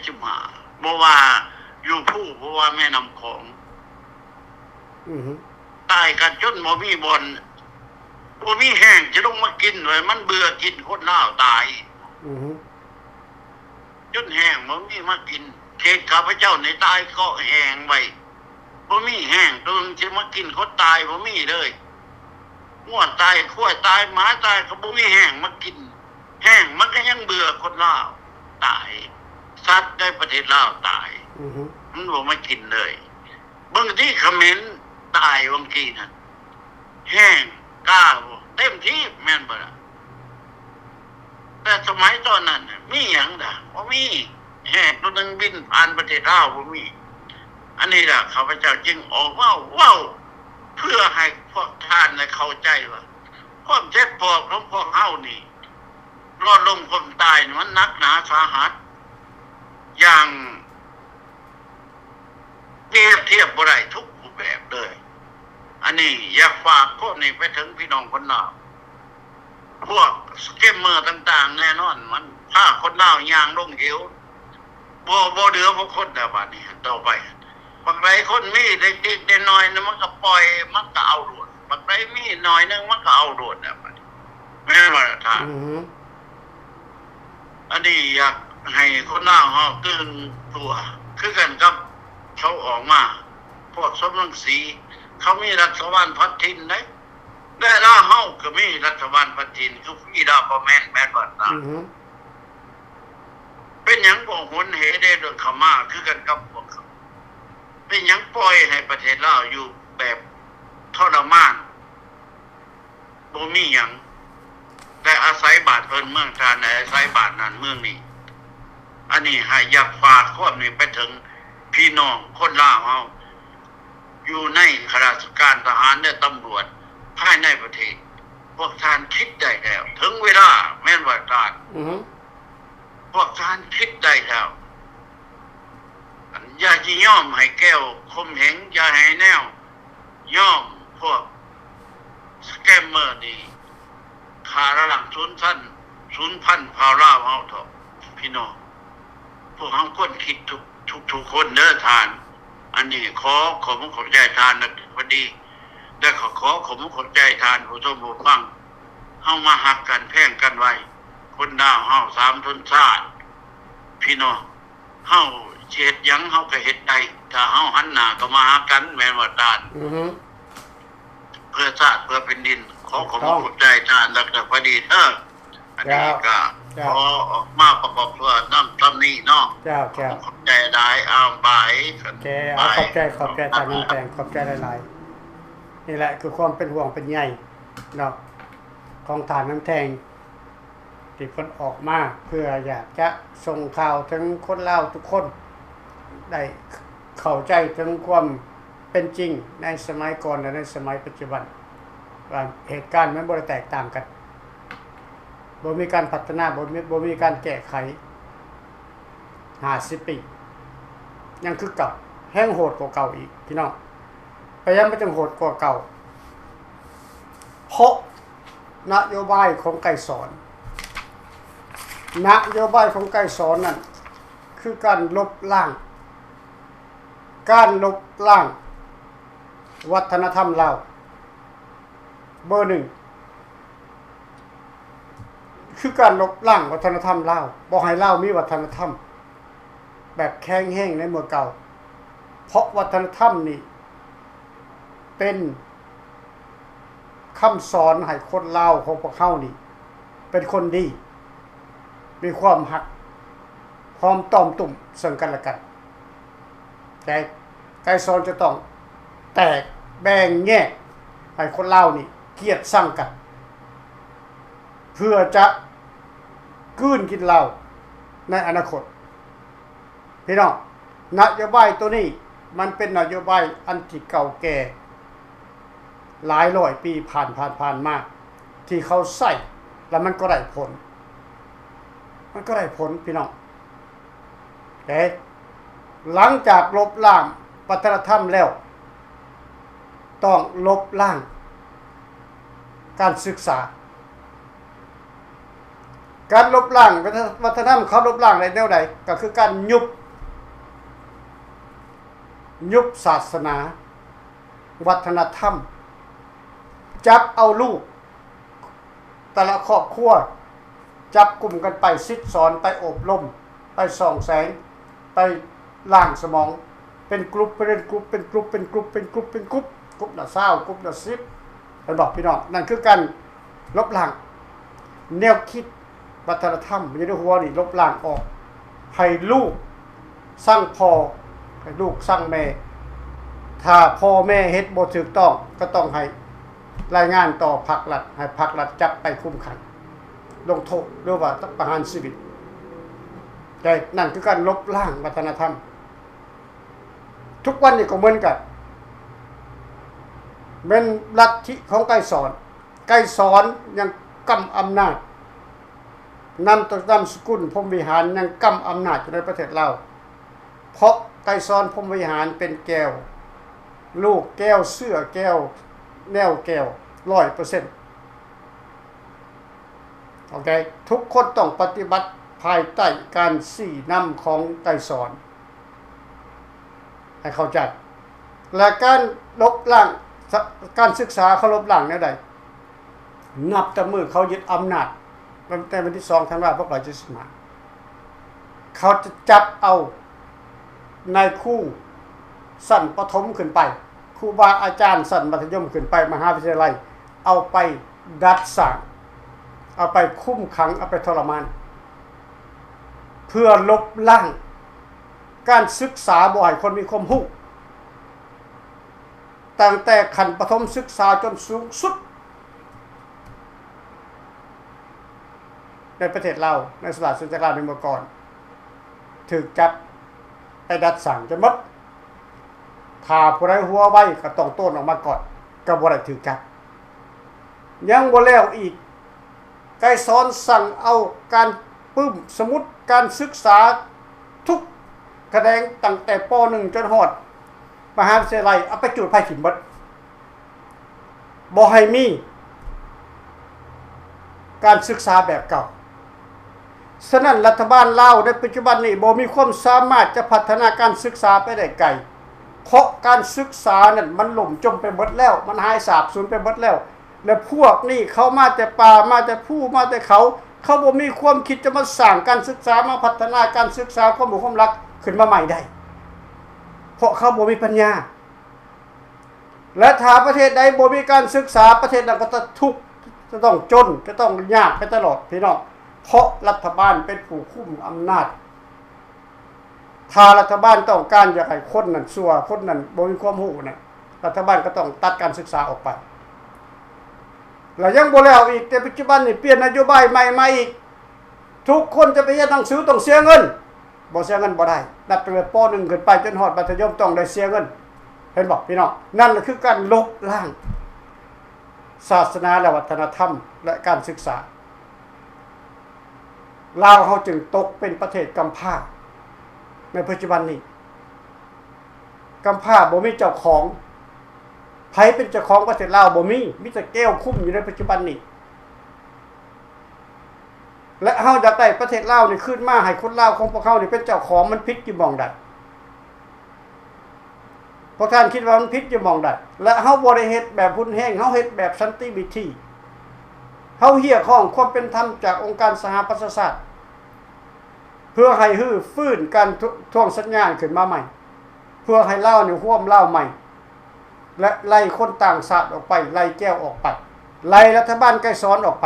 1975บ่ว่าอยู่ผู้บ่ว่าแม่น้ำของตายกันจนบ่มีบ่อนบ่มีแห้งจะลงมากินไว้มันเบื่อกินคนลาวตายจนแห้ง บ่มีมากินเขตข้าพเจ้าในตายก็แห้งไว้บ่มีแห้งตัวนึงสิมากินคนตายบ่มีเลยง่วนตายข้วยตายหมาตายก็บ่มีแห้งมากินแห้งมันก็ยังเบื่อคนลาวตายสัตว์ในประเทศลาวตายมันบ่มากินเลยบางทีเขมรตายบางทีน่ะแห้งกล้าเต็มที่แม่นบ่ล่ะแต่สมัยตอนนั้นมีหยังด่ะบ่มีแห้งตัวนึงบินผ่านประเทศลาวบ่มีอันนี้ล่ะข้าพเจ้าจึงออกมาเว้าเพื่อให้พวกท่านได้เข้าใจว่าความเจ็บปวดของพวกเฮานี่รอดลงคนตายมันหนักหนาสาหัสอย่างเปรียบเทียบบ่ได้ทุกรูปแบบเลยอันนี้อยากฝากพวกนี้ไปถึงพี่น้องคนลาวพวกสแกมเมอร์ต่างๆแน่นอนมันถ้าคนลาวยางลงเหวบ่เดือพวกคนแบบนี้ต่อไปบางไรคนมีเด็กๆน้อยๆนะมันก็ปล่อยมันก็เอาโดดบางไรมีน้อยนึงมันก็เอาโดดแบบนี้แม่นบ่ล่ะท่านอันนี้อยากให้คนลาวเฮาตื่นตัวคือกันกับเขาออกมาพวกสมรังสีเขามีรัฐบาลพัฒทินได้แต่ลาวเฮาก็มีรัฐบาลพัฒทินคือพี่ดาบ่แม่นบ่ล่ะเป็นหยังบ่หนเหได้โดนเข้ามาคือกันกับพวกเขาเป็นหยังปล่อยให้ประเทศลาวอยู่แบบทรมานบ่มีหยังแต่อาศัยบาทเพิ่นเมืองทานอาศัยบาทนั้นเมืองนี้อันนี้ให้อยากฝากข้อนี้ไปถึงพี่น้องคนลาวเฮาอยู่ในข้าราชการทหารและตำรวจภายในประเทศพวกท่านคิดได้แล้วถึงเวลาแม่นว่าท่านพวกท่านคิดได้แล้วอย่าสิยอมให้แก้วคมเหงอย่าให้แนวยอมพวกสแกมเมอร์นี่ขาระหลังศูนย์พันพาวลาวเฮาเถาะพี่น้องพวกเฮาควรคิดทุกคนเด้อทานอันนี้ขอขอบใจทานนะพอดีได้ขอขอบใจทานผู้ชมผู้ฟังเฮามาหักกันแพ่งกันไว้คนดาวเฮาสามชนชาติพี่น้องเฮาเฮ็ดหยังเฮาก็เฮ็ดได้ถ้าเฮาหันหน้าก็มาหากันแม่นว่าทานเพื่อชาติเพื่อแผ่นดินขอขอบใจทานแล้วก็พอดีอันนี้ก็ขอออกมาประกอบเพื่อน้ำตำนี้เนาะขอบใจได้เอาไปขอบใจทางน้ำแตงขอบใจหลายๆนี่แหละคือความเป็นห่วงเป็นใยเนาะของฐานน้ำแทงที่เพิ่นออกมาเพื่ออยากจะส่งข่าวถึงคนลาวทุกคนได้เข้าใจถึงความเป็นจริงในสมัยก่อนและในสมัยปัจจุบันว่าเหตุการณ์มันบ่ได้แตกต่างกันบ่มีการพัฒนาบ่มีการแก้ไข50 ปียังคือเก่าแห้งโหดกว่าเก่าอีกพี่น้องพยายามมันจะโหดกว่าเก่าเพราะนโยบายของไกรสอนนโยบายของไกรสอนนั่นคือการลบล้างวัฒนธรรมลาวเบอร์ 1คือการลบล้างวัฒนธรรมลาวบ่ให้ลาวมีวัฒนธรรมแบบแข็งแห้งในเมื่อเก่าเพราะวัฒนธรรมนี่เป็นคำสอนให้คนลาวของพวกเฮานี่เป็นคนดีมีความหักพร้อมต้อมตุ่มซึ่งกันและกันแต่ไกรสอนจะต้องแตกแบ่งแยกให้คนลาวนี่เกลียดชังกันเพื่อจะกืนกินเราในอนาคตพี่น้องนโยบายตัวนี้มันเป็นนโยบายอันที่เก่าแก่หลายร้อยปีผ่านมาที่เขาใส่แล้วมันก็ได้ผลพี่น้องแต่หลังจากลบล้างวัฒนธรรมแล้วต้องลบล้างการศึกษาการลบล้างวัฒนธรรมเขาลบล้างในแนวใดก็คือการยุบศาสนาวัฒนธรรมจับเอาลูกแต่ละครอบครัวจับกลุ่มกันไปซิดสอนไปอบรม ไปส่องแสงไปล้างสมองเป็นกรุ๊ปเป็นกรุ๊ปเป็นกรุ๊ปเป็นกรุ๊ปเป็นกรุ๊ปเป็นกรุ๊ปกรุ๊ปละ20กรุ๊ปละ10ไปบอกพี่น้องนั่นคือการลบล้างแนวคิดวัฒนธรรมอยู่ในหัวนี่ลบล้างออกให้ลูกสร้างพ่อให้ลูกสร้างแม่ถ้าพ่อแม่เฮ็ดบ่ถูกต้องก็ต้องให้รายงานต่อภาครัฐให้ภาครัฐจับไปคุมขังลงโทษหรือว่าประหารชีวิตแต่นั่นคือการลบล้างวัฒนธรรมทุกวันนี้ก็เหมือนกันเป็นลัทธิของไกรสอนยังกำอำนาจนำสกุลพรหมวิหารยังกำอำนาจอยู่ในประเทศเราเพราะไกรสอนพรหมวิหารเป็นแก้วลูกแก้วเสื้อแก้วแนวแก้ว 100% โอเคทุกคนต้องปฏิบัติภายใต้การสี่นำของไกรสอนให้เข้าใจและการลบล้างการศึกษาเขาลบล้างแนวใดนับแต่มือเขายึดอำนาจตั้งแต่วันที่2ธันวาคม2575เขาจะจับเอานายครูสั้นประถมขึ้นไปครูบาอาจารย์สั้นมัธยมขึ้นไปมหาวิทยาลัยเอาไปดัดสร้างเอาไปคุ้มขังเอาไปทรมานเพื่อลบล้างการศึกษาบ่ให้คนมีความรู้ตั้งแต่ขั้นประถมศึกษาจนสูงสุดในประเทศเราในสลาสุนทรในเมื่อก่อนถูกจับไปดัดสั่งจนหมดถ้าผู้ใดหัวไว้ก็ต้องโต้นออกมาก่อนก็บ่ได้ถูกจับยังบ่แล้วอีกไกรสอนสั่งเอาการปึ้มสมุดการศึกษาทุกแขนงตั้งแต่ป .1 จนฮอดมหาวิทยาลัยเอาไปจุดไฟถิ่นหมดบ่ให้มีการศึกษาแบบเก่าฉะนั้นรัฐบาลลาวในปัจจุบันนี้บ่มีความสามารถจะพัฒนาการศึกษาไปได้ไกลเพราะการศึกษานั้นมันล่มจมไปหมดแล้วมันหายสาบสูญไปหมดแล้วและพวกนี้เขามาแต่ป่ามาแต่ผู้มาแต่เขาบ่มีความคิดจะมาสร้างการศึกษามาพัฒนาการศึกษาความรู้ความรักขึ้นมาใหม่ได้เพราะเขาบ่มีปัญญาและถ้าประเทศใดบ่มีการศึกษาประเทศนั้นก็จะทุกข์จะต้องจนจะต้องยากไปตลอดพี่น้องเพราะรัฐบาลเป็นผู้คุมอำนาจถ้ารัฐบาลต้องการอยากให้คนนั้นชั่วคนนั้นบ่มีความรู้นะรัฐบาลก็ต้องตัดการศึกษาออกไปแล้วยังบ่แล้วอีกแต่ปัจจุบันนี่เปลี่ยนนโยบายใหม่มาอีกทุกคนจะไปเรียนหนังสือต้องเสียเงินบ่เสียเงินบ่ได้นับตั้งแต่ป .1 ขึ้นไปจนฮอดมัธยมต้องได้เสียเงินเห็นบ่พี่น้องนั่นแหละคือการลบล้างศาสนาและวัฒนธรรมและการศึกษาลาวเฮาจึงตกเป็นประเทศกำพร้าในปัจจุบันนี้กำพร้าบ่มีเจ้าของไผเป็นเจ้าของประเทศลาวบ่มีแต่แก้วคุ้มอยู่ในปัจจุบันนี้และเฮาอยากได้ประเทศลาวนี่ขึ้นมาให้คนลาวของพวกเฮานี่เป็นเจ้าของมันผิดอยู่หม้องใดพวกท่านคิดว่ามันผิดอยู่หม้องใดและเฮาบ่ได้เฮ็ดแบบหุนแห้งเฮาเฮ็ดแบบสันติวิธีเฮาเรียกร้องความเป็นธรรมจากองค์การสหประชาชาติเพื่อให้ฟื้นการทวงสัญญาณขึ้นมาใหม่เพื่อให้ลาวนี่ร่วมลาวใหม่และไล่คนต่างชาติออกไปไล่แก้วออกไปไล่รัฐบาลไกรสอนออกไป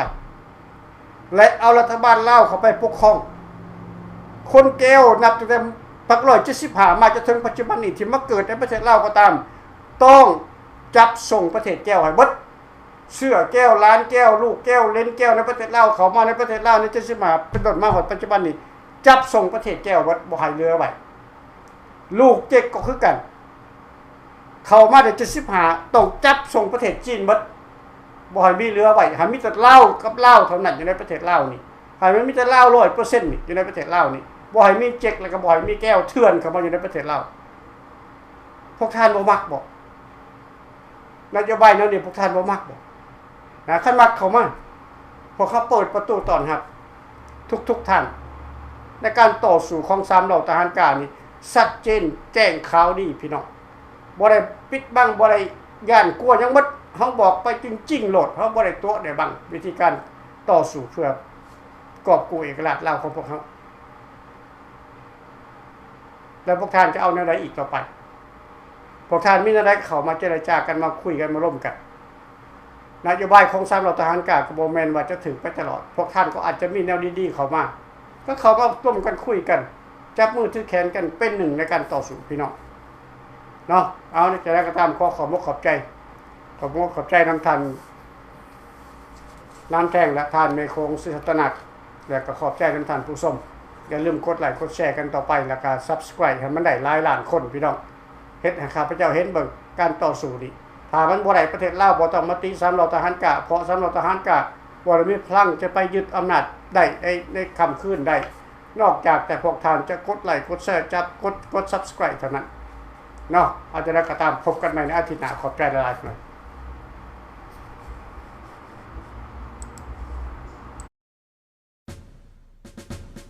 และเอารัฐบาลลาวเข้าไปปกครองคนแก้วนับตั้งแต่ปัก175มาจนถึงปัจจุบันนี้ที่มาเกิดในประเทศลาวก็ตามต้องจับส่งประเทศแก้วให้หมดเสื้อแก้วล้านแก้วลูกแก้วเล่นแก้วในประเทศลาวเข้ามาในประเทศลาวใน75เป็นต้นมาฮอดปัจจุบันนี้จับส่งประเทศแก้วหมดบ่ให้เหลือไว้ลูกเจ๊กก็คือกันเข้ามาได้75ต้องจับส่งประเทศจีนหมดบ่ให้มีเหลือไว้ให้มีแต่ลาวกับลาวเท่านั้นอยู่ในประเทศลาวนี่ให้มันมีแต่ลาว 100% นี่อยู่ในประเทศลาวนี่บ่ให้มีเจ๊กแล้วก็บ่ให้มีแก้วเถื่อนเข้ามาอยู่ในประเทศลาวพวกท่านบ่มักบ่นโยบายนั้นนี่พวกท่านบ่มักบ่นะคันมักเข้ามาพวกเขาเปิดประตูต้อนรับทุกท่านในการต่อสู้ของ3เหล่าทหารกล้านี่ชัดเจนแจ้งข่าวดีพี่น้องบ่ได้ปิดบังบ่ได้ย่านกลัวหยังหมดเฮาบอกไปจริงๆโลดเฮาบ่ได้ตัวได้บังวิธีการต่อสู้เพื่อกอบกู้เอกราชลาวของพวกเฮา แล้วพวกท่านจะเอาแนวใดอีกต่อไปพวกท่านมีแนวใดเข้ามาเจรจากันมาคุยกันมาร่วมกันนโยบายของ3เหล่าทหารกล้าก็บ่แม่นว่าจะถึงไปตลอดพวกท่านก็อาจจะมีแนวดีๆเข้ามาก็เข้ามาร่วมกันคุยกันจับมือถือแขนกันเป็นหนึ่งในการต่อสู้พี่น้องเนาะเอาจะได้ก็ตามขอบคุณขอบใจขอบคุณขอบใจนำท่านน้ำแท่งและท่านเมโคงศิษตนักแล้วก็ขอบใจนำท่านผู้ชมอย่าลืมกดไลค์กดแชร์กันต่อไปแล้วก็ Subscribe ให้มันได้หลายล้านคนพี่น้องเฮ็ดให้ข้าพเจ้าเห็นเบิ่งการต่อสู้นี่ถ้ามันบ่ได้ประเทศลาวบ่ต้องมาตี3เหล่าทหารกล้าเพราะ3เหล่าทหารกล้าบ่ได้มีพลังจะไปยึดอำนาจได้ในค่ำคืนได้นอกจากแต่พวกท่านจะกดไลค์กดแชร์จับกด Subscribe เท่านั้นเนาะเอาจะได้ก็ตามพบกันใหม่ในอาทิตย์หน้าขอบใจหลายๆ